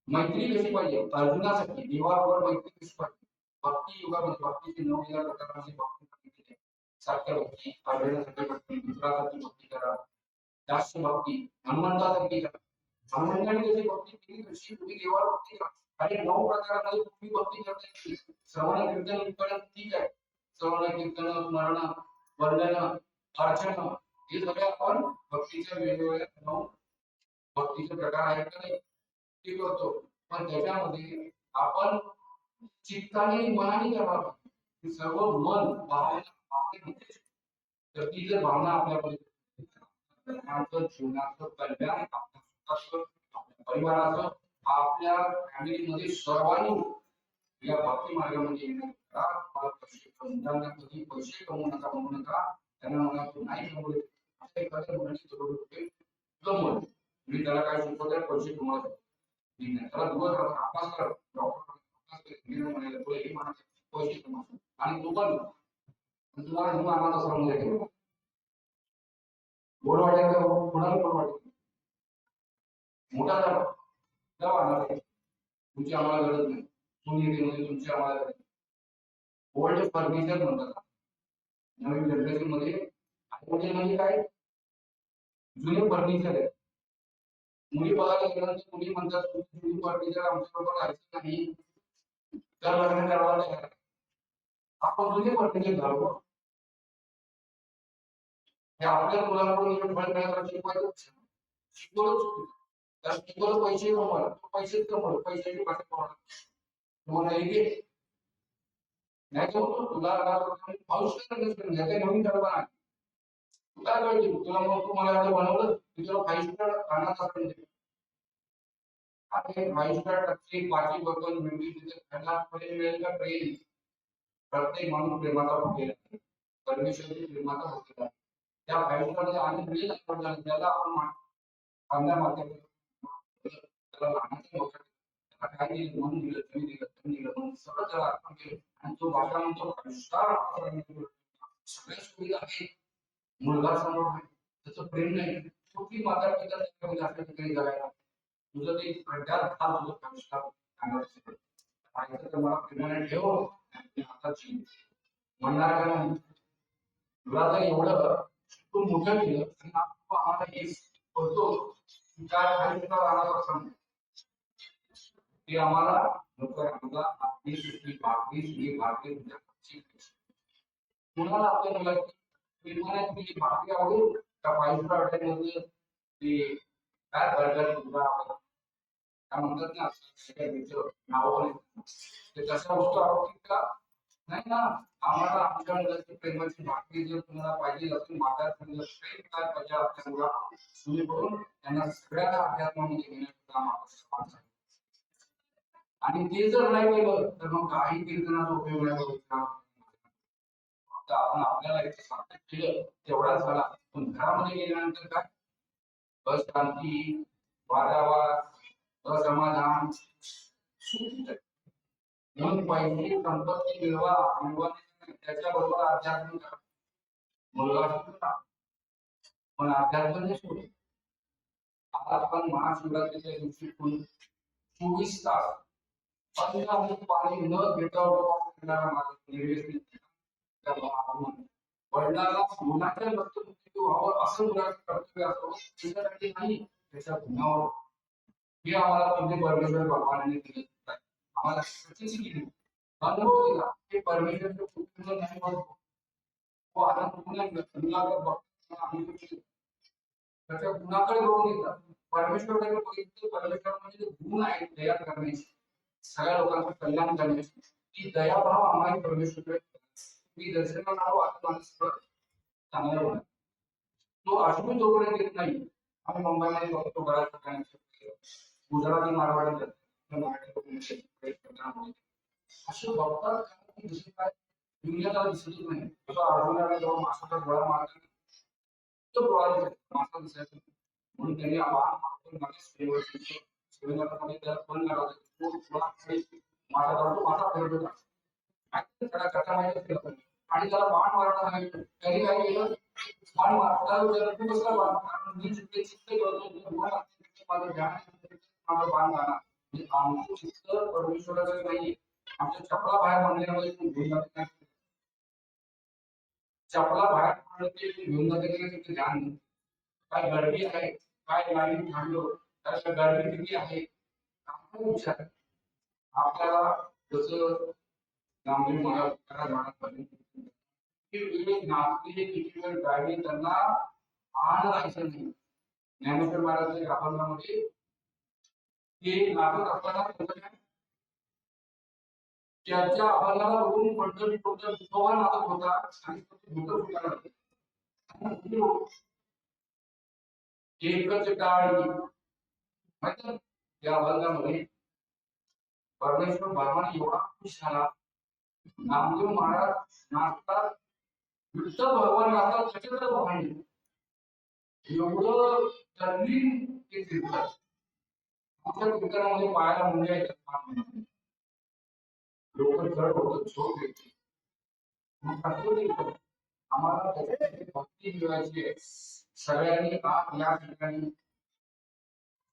मैत्री कशी पाहिजे, अर्जुनासाठी देवाबरोबर मैत्री कशी पाहिजे. भक्ती युगामध्ये भक्तीचे 9000 प्रकारांची भक्ती सांगितली. सात्य भक्ती, अर्जुनासाठी भक्ती, मित्रासाठी भक्ती करा, दास्य भक्ती, हनुमंतासाठी करा. हनुमंताने जशी भक्ती केली तशी तुम्ही देवावर भक्ती करा. आणि 9 प्रकारांमध्ये तुम्ही भक्ती करता येईल. श्रवण कीर्तन उत्पन्न ठीक आहे. श्रवण कीर्तन स्मरण वंदन अर्चन हे सगळे आपण भक्तीच्या वेगवेगळ्या 9 भक्तीचे प्रकार आहेत का नाही ते करतो. पण त्याच्यामध्ये आपण चित्ताने मनाने करावं. हे सर्व मन भावना तर ती जर भावना आपल्यामध्ये आमचं जीवनाचं कल्याण आपल्या स्वतःचं आपल्या परिवाराचं आपल्या फॅमिलीमध्ये सर्वांनी या भक्ती मार्गामध्ये कधी पैसे कमवू नका म्हणू नका. त्यांना म्हणा तू नाही कमवले असं एखाद्या मुलाची जरूर होते कमवलं मी त्याला काय शिकवत आहे पैसे कमवत त्याला दिवस अभ्यास कर पैसे कमव आणि तो पण तुम्हाला म्हणून आम्हाला तसं म्हणजे गोड वाटेल का कोणाला गोड वाटेल मोठा जावा तुमची आम्हाला गरज नाही. तुम्ही तुमची आम्हाला गरज ओल्ड फर्निचर म्हणतात. नवीन जनरेशन मध्ये म्हणजे काय जुने फर्निचर आहे. मुली बघायला गेल्यानंतर मुली म्हणतात जुनी फर्निचर आमच्याबरोबर राहायचं नाही तर लग्न करावं लागेल. आपण जुने फर्निचर घालू हे आपल्या मुलांकडून फळ मिळालं शिकवायचं शिकवलं चुकीचं. कारण शिकवलं पैसे कमवायला, पैसेच कमवलं, पैशाची भाषा कमवणार तुम्हाला एक नाही तर तुला भविष्य नवीन कल्पना आहे. तुला कळली तुला मग तुम्हाला आता बनवलं तुझ्या 5 स्टार खाण्याचा आणि 5 स्टार टक्के पाची बर्तन मिळवी तिथे खायला मिळेल का ट्रेन प्रत्येक माणूस प्रेमाचा भोगेला आहे. परमेश्वराच्या प्रेमाचा भोगेला आहे. त्या 5 स्टारमध्ये आनंद मिळेल आपल्याला ज्याला आपण चांगल्या माध्यमातून त्याला लहानाचं मोठं त्याला काय दिलं म्हणून दिलं तुम्ही दिलं तुम्ही दिलं म्हणून सगळं त्याला अर्पण केलं आणि तो भाषा म्हणतो 5 स्टार सगळ्या सुविधा आहेत. मुलगा समोर आहे त्याचं प्रेम नाही छोटी माता पिता त्याच्यामध्ये अशा ठिकाणी जगायला तुझं ते प्रज्ञात हा तुझं संस्कार सांगायचं तर मला प्रेमाने ठेव आणि हाताची म्हणणार का नाही तुला जर एवढं तू मोठं केलं आणि आपण आम्हाला हे करतो काय खाली राहणार सांग ते आम्हाला नको आम्हाला आपली सृष्टी भागली तुझ्या कुणाला आपल्या मुलाची प्रेमाने तुझी भाकरी आवडेल का 5 स्टार हॉटेलमध्ये ते काय बर्गर तुझा काय म्हणतात ना नाव ते तशा वस्तू आवडतील का नाही ना आम्हाला आमच्या मुलाची प्रेमाची भाकरी जर तुम्हाला पाहिजे असेल माता प्रेम काय पाहिजे आपल्या मुला तुम्ही करून त्यांना सगळ्यांना अध्यात्मामध्ये घेण्याचं काम आपण आणि ते जर नाही केलं तर मग काही कीर्तनाचा उपयोग नाही करू आपण आपल्याला इथे सार्थक केलं तेवढाच झाला पण घरामध्ये गेल्यानंतर काय अशांती वादावाद असमाधान म्हणून पैसे संपत्ती मिळवा त्याच्याबरोबर अध्यात्म करा मुलगा पण अध्यात्म नाही सोडू आज आपण महाशिवरात्रीच्या दिवशी 24 तास पाणी न घेता निर्वेसित वडिलांना मुलाच्या मृत्यूमुखी व्हावं असं मुलाचं कर्तव्य असावं त्याच्यासाठी नाही त्याच्या गुन्ह्यावर हे आम्हाला म्हणजे परमेश्वर भगवानाने दिले आम्हाला सचिन केली अनुभव दिला हे परमेश्वरचं कुटुंब नाही बघतो तो आता गुन्हाकडे बघतो आम्ही त्याच्या गुणाकडे बघून येतात परमेश्वराकडे बघितलं परमेश्वरामध्ये गुण आहेत दया करण्याची सगळ्या लोकांचं कल्याण करण्याची ती दयाभाव आम्हाला परमेश्वरकडे मी दर्शनाला आलो आता माझं सगळं चांगलं होणार तो अजून जोपर्यंत येत नाही आम्ही मुंबईमध्ये बघतो बऱ्याच ठिकाणी गुजराती मारवाडी असे बघतात दुसरं काय दुनियाला दिसतच नाही तो अर्जुनाला जेव्हा मासाचा गोळा मारला तो गोळा मासा दिसायचा म्हणून त्यांनी मासा फिरत होता त्याला कथा माहिती आणि त्याला बाण मारणं सांगितलं त्यांनी काय केलं बाण मारता तू कसला बाण मी चित्त करतो माझं ध्यान माझं बाण मारा म्हणजे आमचं चित्त परमेश्वराचं नाही आमच्या चपला बाहेर मंदिरामध्ये घेऊन जात नाही चपला बाहेर मारलं ते घेऊन जाते तिथे ध्यान नाही काय गर्दी आहे काय लाईन थांबलो त्याच्या गर्दी किती आहे आपण विचार आपल्याला जसं नामदेव महाराज नाचले किती वेळ गाडी त्यांना आण राहायचं नाही ज्ञानेश्वर महाराजांच्या अभंगामध्ये ते नाचत असताना त्याच्या अभंगाला बघून पंढरी विठोबा नाचत होता आणि एकच टाळी माहिती त्या अभंगामध्ये परमेश्वर भगवान एवढा खुश झाला नामदेव महाराज नाचतात विठ्ठल भगवान नाचतात त्याच्याकडे भगवान एवढं तल्लीन ते फिरतात आमच्या कीर्तनामध्ये पायाला मुंग्या येतात लोक जड होत झोप येते आम्हाला त्याच्यासाठी भक्ती मिळवायची आहे सगळ्यांनी आज या ठिकाणी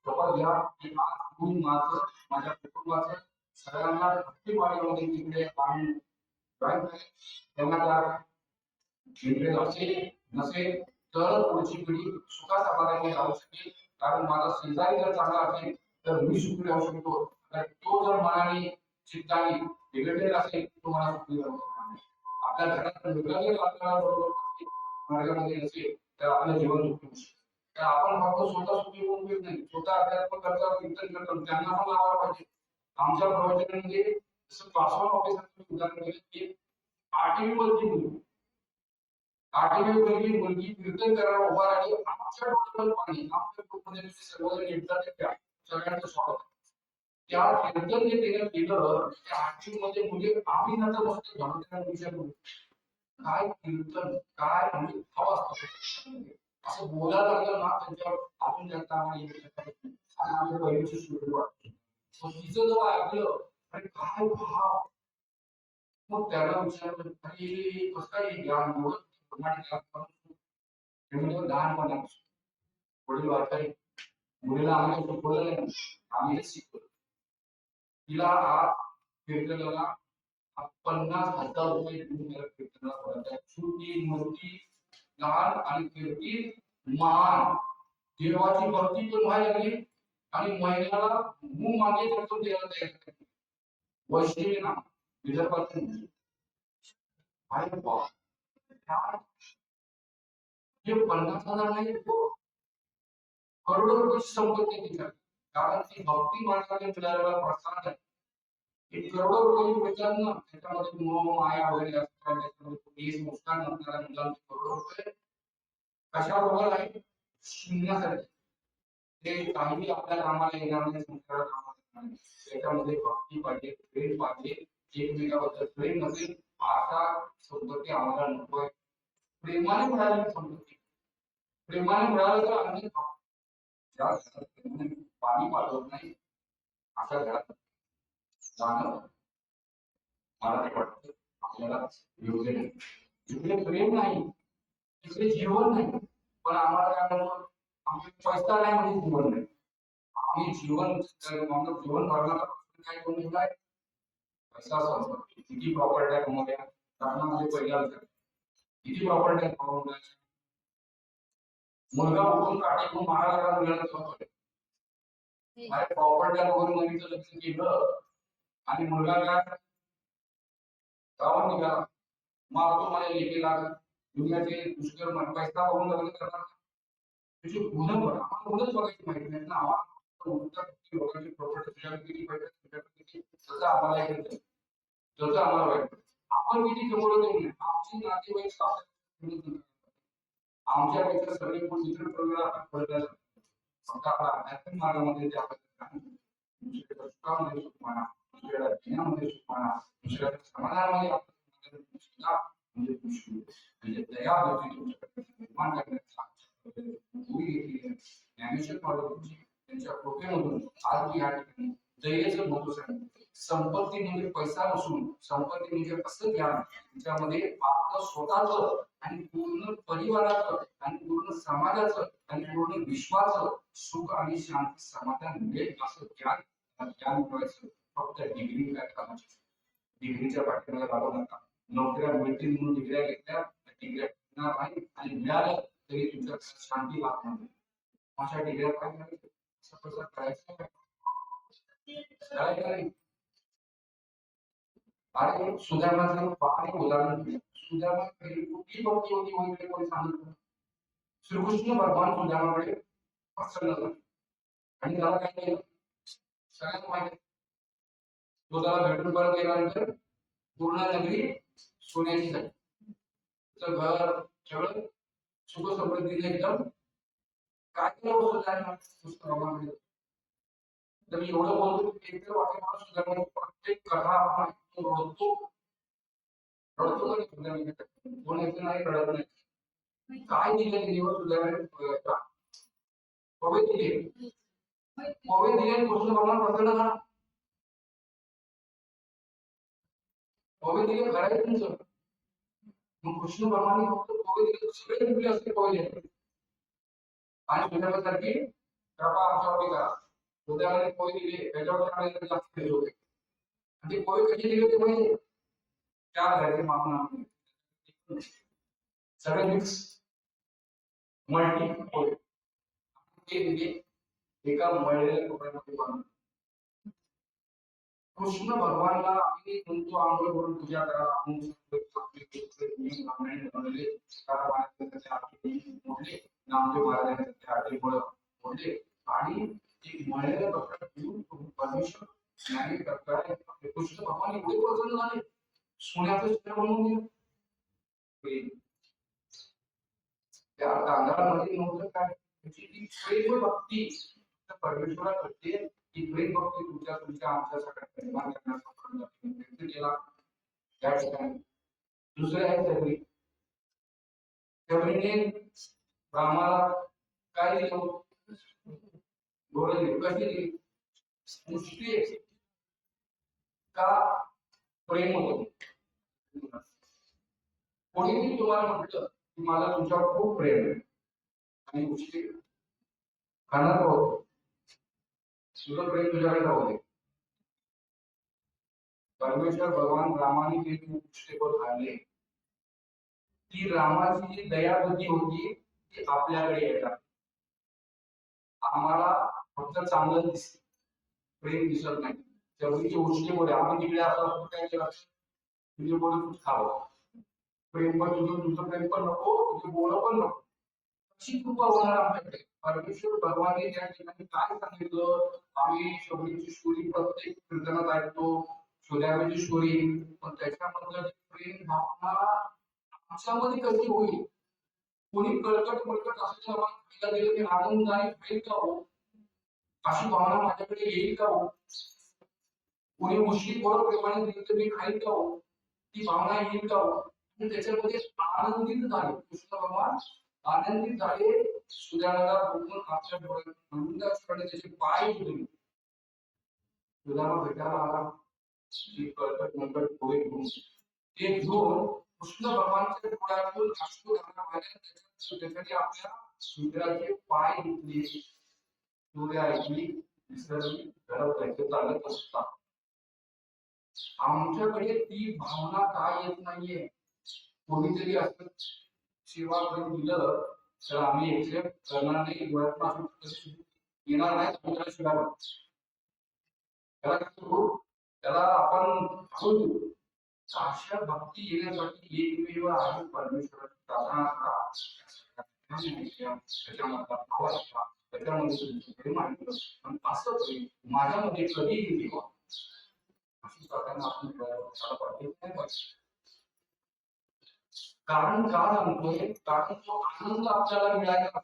शपथ घ्या की आज मी माझं माझ्या कुटुंबाचं सगळ्यांना भक्ती मार्गामध्ये तिकडे आणून त्यांना इंटरेस्ट असेल नसेल तर पुढची पिढी सुखा समाधानाने राहू शकेल कारण माझा शेजारी जर चांगला असेल तर मी सुखी राहू शकतो तो जर मनाने चित्ताने निगडलेला असेल तो मला सुखी राहू शकतो आपल्या घरात मार्गामध्ये नसेल तर आपलं जीवन सुखी होऊ शकतं. तर आपण फक्त स्वतः सुखी होऊन घेत नाही, स्वतः अध्यात्म करता कीर्तन करतो त्यांना पण लावायला पाहिजे. आमच्या प्रवचनामध्ये जसं पासवान ऑफिसरचं उदाहरण दिलं की 8वी मधली मुलगी 8वी मधली मुलगी कीर्तन करायला उभा राहिली, आमच्या डोक्यात पाणी, आमच्या ग्रुपमध्ये सर्वजण येतात त्या सगळ्यांचं स्वागत. त्या कीर्तन जे तिने केलं त्या 8वी मध्ये मुली आम्ही नंतर बसतो धर्मच्या विषयावर काय कीर्तन काय म्हणजे भाव असतो असं बोलायला लागलं ना त्यांच्यावर आपण जास्त आम्हाला आणि आमच्या बहिणीची सुरू वाटते. तिचं जेव्हा ऐकलं अरे काय भाव, मग त्याला विचारलं अरे कसं काय ज्ञान लहानपणा वडील वाचाई मुलीला आम्ही शिकवलं नाही, आम्हीच शिकवलं. तिला आज कीर्तनाला 50,000 रुपये देऊन कीर्तनाला छोटी मूर्ती लहान आणि कीर्ती महान देवाची भक्ती पण व्हायला लागली आणि महिन्याला मुंह मागे करतो द्यायला तयार झाली. वैष्णवी ना विदर्भातून अरे बाप हे 50,000 नाही करोडो रुपयाची संपत्ती तिच्या, कारण ती भक्ती मार्गाने मिळालेला प्रसाद आहे. एक करोडो रुपये मिळतात ना त्याच्यामध्ये मोह माया वगैरे असतात, त्याच्यामध्ये संस्कार नसणाऱ्या मुलांचे करोडो रुपये कशाबरोबर आहे शिकण्यासाठी. ते काही आपल्या कामाला येणार नाही, संस्कार कामाला येणार नाही. त्याच्यामध्ये भक्ती पाहिजे, प्रेम पाहिजे, एकमेकाबद्दल प्रेम नसेल अशा संपत्ती आम्हाला नको आहे. प्रेमाने मिळालेली संपत्ती, प्रेमाने मिळालं तर आम्ही पाणी पाठवत नाही अशा घरात जाणं मला ते वाटतं आपल्याला योग्य नाही. तिकडे प्रेम नाही, तिकडे जीवन नाही, पण आम्हाला काय म्हणतो आमचे पैसा नाही म्हणजे जीवन नाही. आम्ही जीवन जीवन भरणारा काय करून ठेवलाय पैसा संपत्ती. किती प्रॉपर्ट्या कमवल्या कारणामध्ये पहिला विचार किती प्रॉपर्ट्या कमवल्या. मुलगा उठून काठी घेऊन महाराजाला मिळत होतो माझ्या प्रॉपर्ट्या वगैरे मुलीचं लक्ष केलं आणि मुलगा काय गावात निघाला मारतो मला लेखीला दुनियाचे दुष्कर्म पैसा बघून लग्न करणार तुझी गुन्हा बघा आम्हाला गुन्हाच बघायची माहिती नाही ना. आम्हाला लोकांची प्रॉपर्टी तुझ्याकडे किती पैसे तुझ्याकडे किती त्याचं आम्हाला हे त्याचं आम्हाला वाईट आपण किती कमवलं ते नाही. आमची नातेवाईक आमच्यापेक्षा सगळे गुण इतर प्रकारात पडलेला फक्त आपला आध्यात्मिक मार्गामध्ये ते आपण दुसऱ्याच्या सुखामध्ये सुख म्हणा, दुसऱ्याला ज्ञानामध्ये सुख म्हणा, दुसऱ्याच्या समाधानामध्ये आपण म्हणजे म्हणजे दया होती तुमच्याकडे निर्माण करण्याचा ज्ञानेश्वर महाराजांची त्यांच्या कृपेमधून आज या ठिकाणी दयेचं महत्व सांगितलं. संपत्ती म्हणजे पैसा नसून संपत्ती म्हणजे असं ज्ञान त्याच्यामध्ये आपलं स्वतःच आणि पूर्ण परिवाराचं आणि पूर्ण समाजाचं आणि पूर्ण विश्वाचं सुख आणि शांती समाधान मिळेल असं ज्ञान मिळवायचं. फक्त डिग्री काय कामाची डिग्रीच्या पाठीमागे लागू नका. नोकऱ्या मिळतील म्हणून डिग्र्या घेतल्या डिग्र्या मिळणार नाही आणि मिळाल्या तरी तुमच्या शांती लागणार नाही. अशा डिग्र्या काय करायचं असं कसं करायचं नाही. आणि सुधारणाचं फार उदाहरण सुधारणा कुठली भक्ती होती वगैरे कोणी सांगितलं. श्रीकृष्ण भगवान सुधारणाकडे प्रसन्न झाले आणि त्याला काय केलं सगळ्यांना माहिती. तो त्याला भेटून परत गेल्यानंतर पूर्ण नगरी सोन्याची झाली. त्याचं घर सगळं सुख समृद्धीने एकदम काय केलं सुधारणा. तर मी एवढं बोलतो की एक वाक्य मला सुधारणा प्रत्येक कथा आपण रडतो रडतो कोण येते नाही रडत नाही. काय दिलं देवा सुधारणा पवे दिले पवे दिले कृष्ण भगवान प्रसन्न झाला. पवे दिले घराय तुमचं मग कृष्ण भगवान फक्त पवे दिले सगळे जिंकले असते पवे दिले आणि सुधारण्यासाठी कृपा आमच्यावर करा. सुधारणे पवे दिले त्याच्यावर जास्त दिले होते आणि ते पवे कसे दिले होते माहिती चार घराचे मागून सगळे मिक्स मल्टी पवे ते दिले एका मळलेल्या कपड्यामध्ये बांधून. कृष्ण भगवानला आम्ही म्हणतो आंघोळ करून पूजा करा मोडले नामदेव महाराजांचे ते आठवड बोलले आणि एक मळलेल्या डॉक्टर घेऊन परमेश्वर ज्ञानी करताय कृष्ण भगवान एवढे प्रसन्न झाले सोन्याचं चित्र बनवून दिलं त्या तांदळामध्ये नव्हतं काय त्याची ती प्रेम भक्ती परमेश्वराकडे ही प्रेम भक्ती तुमच्या आमच्या सगळ्या निर्माण करण्याचा प्रयत्न व्यक्त केला त्या ठिकाणी दुसरे आहे सगळी त्यामुळे रामाला काय दिलं घोडे कशी दिली नुसते का प्रेम होतं कोणीही तुम्हाला म्हटलं की मला तुमच्यावर खूप प्रेम आहे आणि गोष्टी खाणार होतो तुझं प्रेम तुझ्याकडे राहू दे परमेश्वर भगवान रामाने जे गोष्टीवर आणले ती रामाची जी दयाबुद्धी होती ती आपल्याकडे येतात आम्हाला फक्त चांगलं दिसत प्रेम दिसत नाही तेवढीची गोष्टीमुळे आम्ही तिकडे असं काय केलं तुझे बोल खावं प्रेम पण तुझं प्रेम पण नको तुझे बोल पण नको अशी कृपा होणार आमच्याकडे परमेश्वर भगवाने त्या ठिकाणी काय सांगितलं आम्ही शबरीची स्टोरी प्रत्येक कीर्तनात ऐकतो सूर्याची स्टोरी पण त्याच्यामधलं प्रेम भावना आमच्यामध्ये कशी होईल कोणी कळकट मळकट असलेल्या खायला दिलं की आनंदाने खाईल का हो अशी भावना माझ्याकडे येईल का हो कोणी मुश्किल बरोबर प्रेमाने दिलं तर मी खाईल का हो ती भावना येईल का हो आणि त्याच्यामध्ये आनंदित झाले कृष्ण भगवान आनंदित झाले सुदामाला बघून आपल्या डोळ्यात आनंदाकडे त्याचे पाय धुतले सुदामा भेटायला आला ती कळकट मळकट पोहे घेऊन ते घेऊन कृष्ण भगवानच्या डोळ्यातून अश्रू त्याच्याने आपल्या मित्राचे पाय धुतले सूर्य ऐकली विसरली घरात जायचं चालत असतात आमच्याकडे ती भावना काय येत नाहीये कोणीतरी असं सेवा करून दिलं तर आम्ही एक्सेप्ट करणार नाही डोळ्यात येणार नाही समुद्राशिवाय त्याला आपण देऊ अशा भक्ती येण्यासाठी एकमेव आहे परमेश्वराची प्रार्थना करा त्याच्यामधला भाव असला त्याच्यामध्ये प्रेम आणलं पण असं प्रेम माझ्यामध्ये कधीही देवा अशी प्रार्थना आपण त्याला पाठवत नाही पाहिजे कारण का सांगतोय कारण तो आनंद आपल्याला मिळायला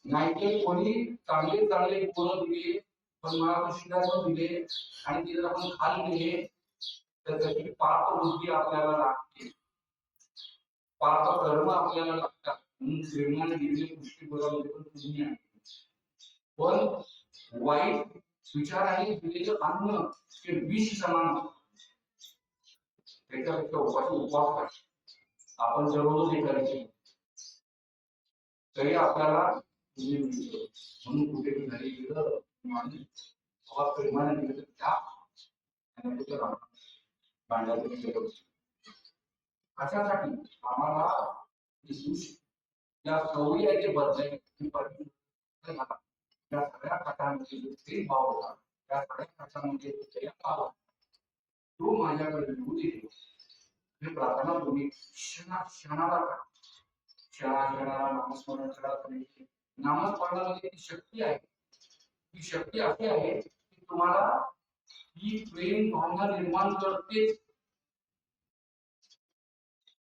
नाहीतर कोणी चांगले चांगले गुण दिले पण मला शिकायला दिले आणि तिथे आपण खाली दिले तर त्याची पाप बुद्धी आपल्याला लागते पाप कर्म आपल्याला लागतात म्हणून श्रीमाने दिलेली गोष्टी बरोबर पण तुम्ही आहे पण वाईट विचाराने दिलेलं अन्न हे विष समान त्याच्यापेक्षा उपवास करा आपण सर्व जे करायचे तरी आपल्याला म्हणून कुठे घरी गेलं माणूस प्रेमाने दिलं तर त्या भांड्यात अशासाठी आम्हाला या सवयी आहे जे बदलायचे या सगळ्या कथांमध्ये प्रेम भाव होता या सगळ्या कथांमध्ये भाव तो माझ्याकडे येऊ दे ही प्रार्थना तुम्ही क्षणाला करा क्षणाला नामस्मरण करा नामस्मरणामध्ये ती शक्ती आहे ती शक्ती अशी आहे की तुम्हाला ही प्रेम भावना निर्माण करतेच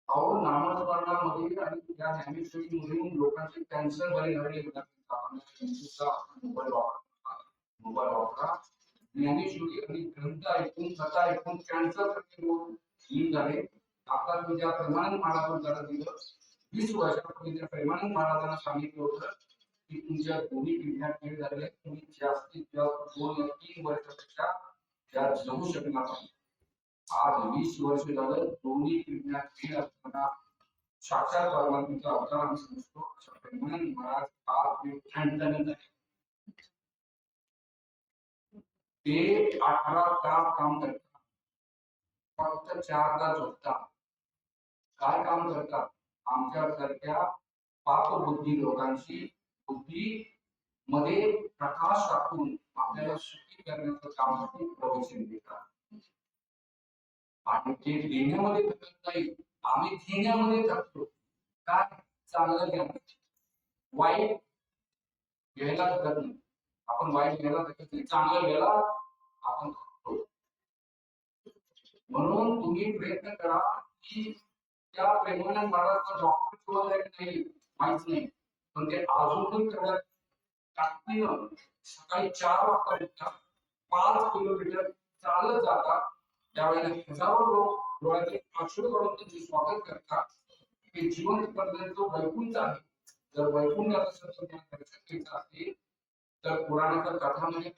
अहो नामस्मरणामध्ये आणि त्या ज्ञानेश्वरीमधून लोकांचे कॅन्सर बरे झाले मोबाईल वापरा ज्ञानेश्वरी आणि ग्रंथ ऐकून कथा ऐकून कॅन्सर झाले आता मी ज्या प्रेमानंद महाराजांना दिलं 20 वर्षापूर्वी त्या प्रेमानंद महाराजांना सांगितलं होतं की तुमच्या दोन्ही पिढ्या खेळ झाले तुम्ही जास्तीत जास्त 2 या 3 वर्षापेक्षा त्या जगू शकणार नाही आज 20 वर्ष झालं दोन्ही पिढ्या खेळ असताना साक्षात परमात्म्याचा अवतार आम्ही समजतो अशा प्रेमानंद महाराज आज ठणठणीत आहे ते 18 तास काम करतात फक्त 4 तास झोपतात काय काम करतात आमच्यासारख्या पापबुद्धी लोकांची बुद्धी मध्ये प्रकाश टाकून आपल्याला सुखी करण्याचं काम प्रवचन देतात आणि ते देण्यामध्ये थकत नाही आम्ही घेण्यामध्ये थकतो काय चांगलं ज्ञान, वाईट घ्यायला हरकत नाही. आपण वाईट घ्यायला हरकत नाही, चांगलं घ्यायला आपण करतो. म्हणून तुम्ही प्रयत्न करा की त्या प्रेमानंद महाराजचा डॉक्टर किंवा नाही माहित नाही, पण ते अजूनही तेवढ्या ताकदीनं सकाळी 4 वाजता उठतात, 5 किलोमीटर चालत जातात. त्यावेळेला हजारो लोक डोळ्यातले अश्रू काढून त्यांचे स्वागत करतात. हे जीवन पर्यंत वैकुंठ आहे. जर वैकुंठाचं ज्ञान करायचं असेल तर पुराणाच्या कथामध्ये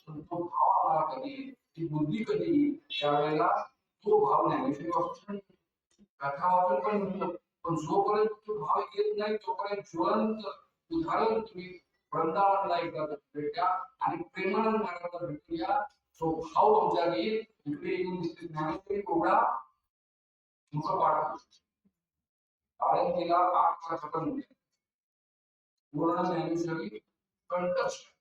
तो भाव आम्हाला कधी येईल, ती बुद्धी कधी येईल, त्यावेळेला तो भाव ज्ञानेश्वरी वाचून कथा वाचून पण मिळतो. पण जोपर्यंत तो भाव येत नाही तोपर्यंत ज्वलंत उदाहरण तुम्ही वृंदावनला एकदा भेटा आणि प्रेमानंद महाराजांना भेटूया. तो भाव तुमच्या येईल. इकडे येऊन ज्ञानेश्वरी कोवळा तुमचं पाठ आळंदीला 8 वर्षापर्यंत होते. पूर्ण ज्ञानेश्वरी कंठस्थ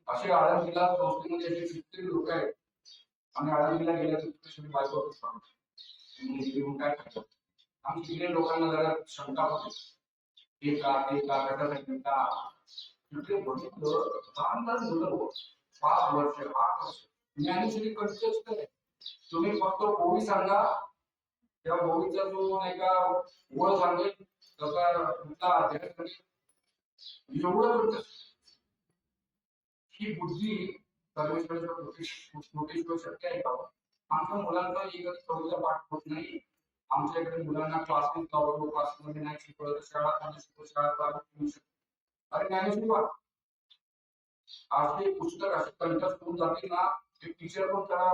असे आळंदीला संस्थेमध्ये असे कितीतरी लोक आहेत. आणि आळंदीला गेल्यानंतर बायको येऊन काय करतात, आमच्या तिकडे लोकांना जरा शंका होते, हे का ते का कशासाठी का तिकडे बघितलं लहान लहान मुलं 5 वर्ष 8 वर्ष ज्ञानेश्वरी कंठस्थ आहे. तुम्ही फक्त ओवी सांगा, त्या ओवीचा जो नाही का ओळ सांगेल तसा तुमचा अध्याय सांगेल, एवढं कंठस्थ. ही बुद्धी परमेश्वराच्या कृपेशिवाय शक्य आहे का? आमच्या मुलांना एकच कविता पाठ होत नाही. आमच्याकडे मुलांना क्लासेस लावतो, क्लासमध्ये नाही शिकवलं, शाळा चालू. अरे ज्ञानेश्वरी वाच, असे पुस्तक असे कंठस्थ होऊन जाते ना, ते टीचर पण त्याला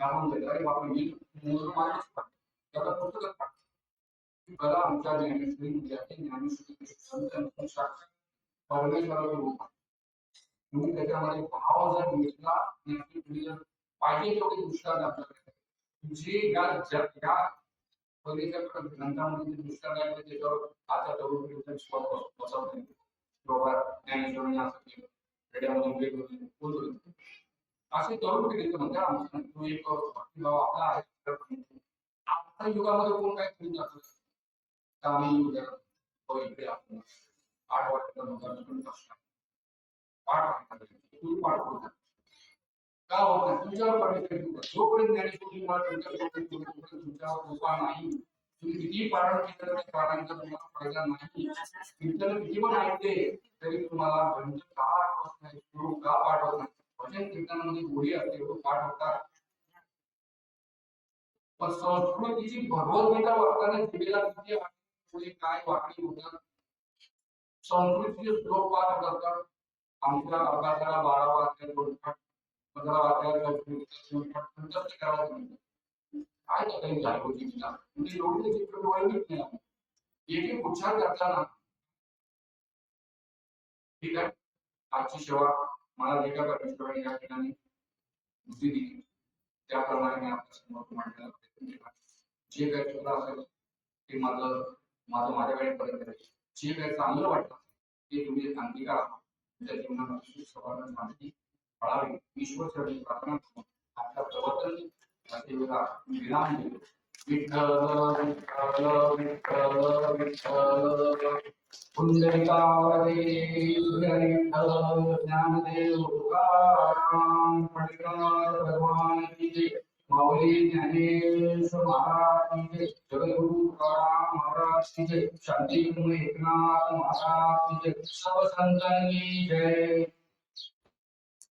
घालून देत. अरे बापरे, मुलं मागेच त्याला पुस्तकच पाठ कला आमच्या ज्ञानेश्वरी आहे. ज्ञानेश्वरी साक्षात परमेश्वराचं रूप. तुम्ही त्याच्यामध्ये भाव जर घेतला, जर पाहिजे तेवढे दृष्टांत आपल्याकडे जे या पहिलेच्या ग्रंथामध्ये दृष्टांत आहे त्याच्यावर आता तरुण पिढीचा विश्वास बसवत नाही. बाबा ज्ञानेश्वरी असं केलं, रेड्यामध्ये बोलतो असे तरुण पिढीचं म्हणजे आमचं तो एक बाबा आपला आहे. आता युगामध्ये कोण काय करून जातो, आम्ही इकडे आपण 8 वर्षाचा पाठ होता का होत नाही तुमच्यावर परमेश्वर. जोपर्यंत ज्ञानेश्वरी तुमच्यावर कृपा नाही, तुम्ही किती पारायण केलं तरी पारायणचा तुम्हाला फायदा नाही. कीर्तन किती पण ऐकते तरी तुम्हाला ग्रंथ का आठवत नाही, श्लोक का पाठवत नाही. भजन कीर्तनामध्ये गोडी असते, पाठ होतात. पण संस्कृतीची भगवद्गीता वाचताना जिभेला किती पुढे काय वाकडी होतात. संस्कृतीचे श्लोक पाठ करतात. आमच्या अभ्यासाला 12 वाजता बोलतात, 15 वाजता कंठस्थ करायला म्हणतात. काय काही जागृती दिला म्हणजे एवढी चित्र डोळ्यात नाही. एक एक उच्चार करताना ठीक आहे, आजची सेवा मला जे काय परमेश्वराने या ठिकाणी बुद्धी दिली त्याप्रमाणे मी आपल्या समोर मांडण्याचा प्रयत्न केला. जे काही चुकलं असेल ते माझ्याकडे पर्यंत आहे. जे काही चांगलं वाटतं ते तुम्ही अंगीकार त्या जीवनामध्ये सर्वांना शांती फळावी ईश्वर चरणी प्रार्थना करून आपल्या प्रवर्तन विराम देतो. विठ्ठल विठ्ठल विठ्ठल विठ्ठल पुंडलिकावरदे विठ्ठल ज्ञानदेव तुकाराम पंडितनाथ भगवान की जय. माऊली ज्ञानेश्वर महाराज की जय. जगद्गुरु तुकाराम महाराज की जय. शांती एकनाथ महाराज की जय. सब संतांनी जय.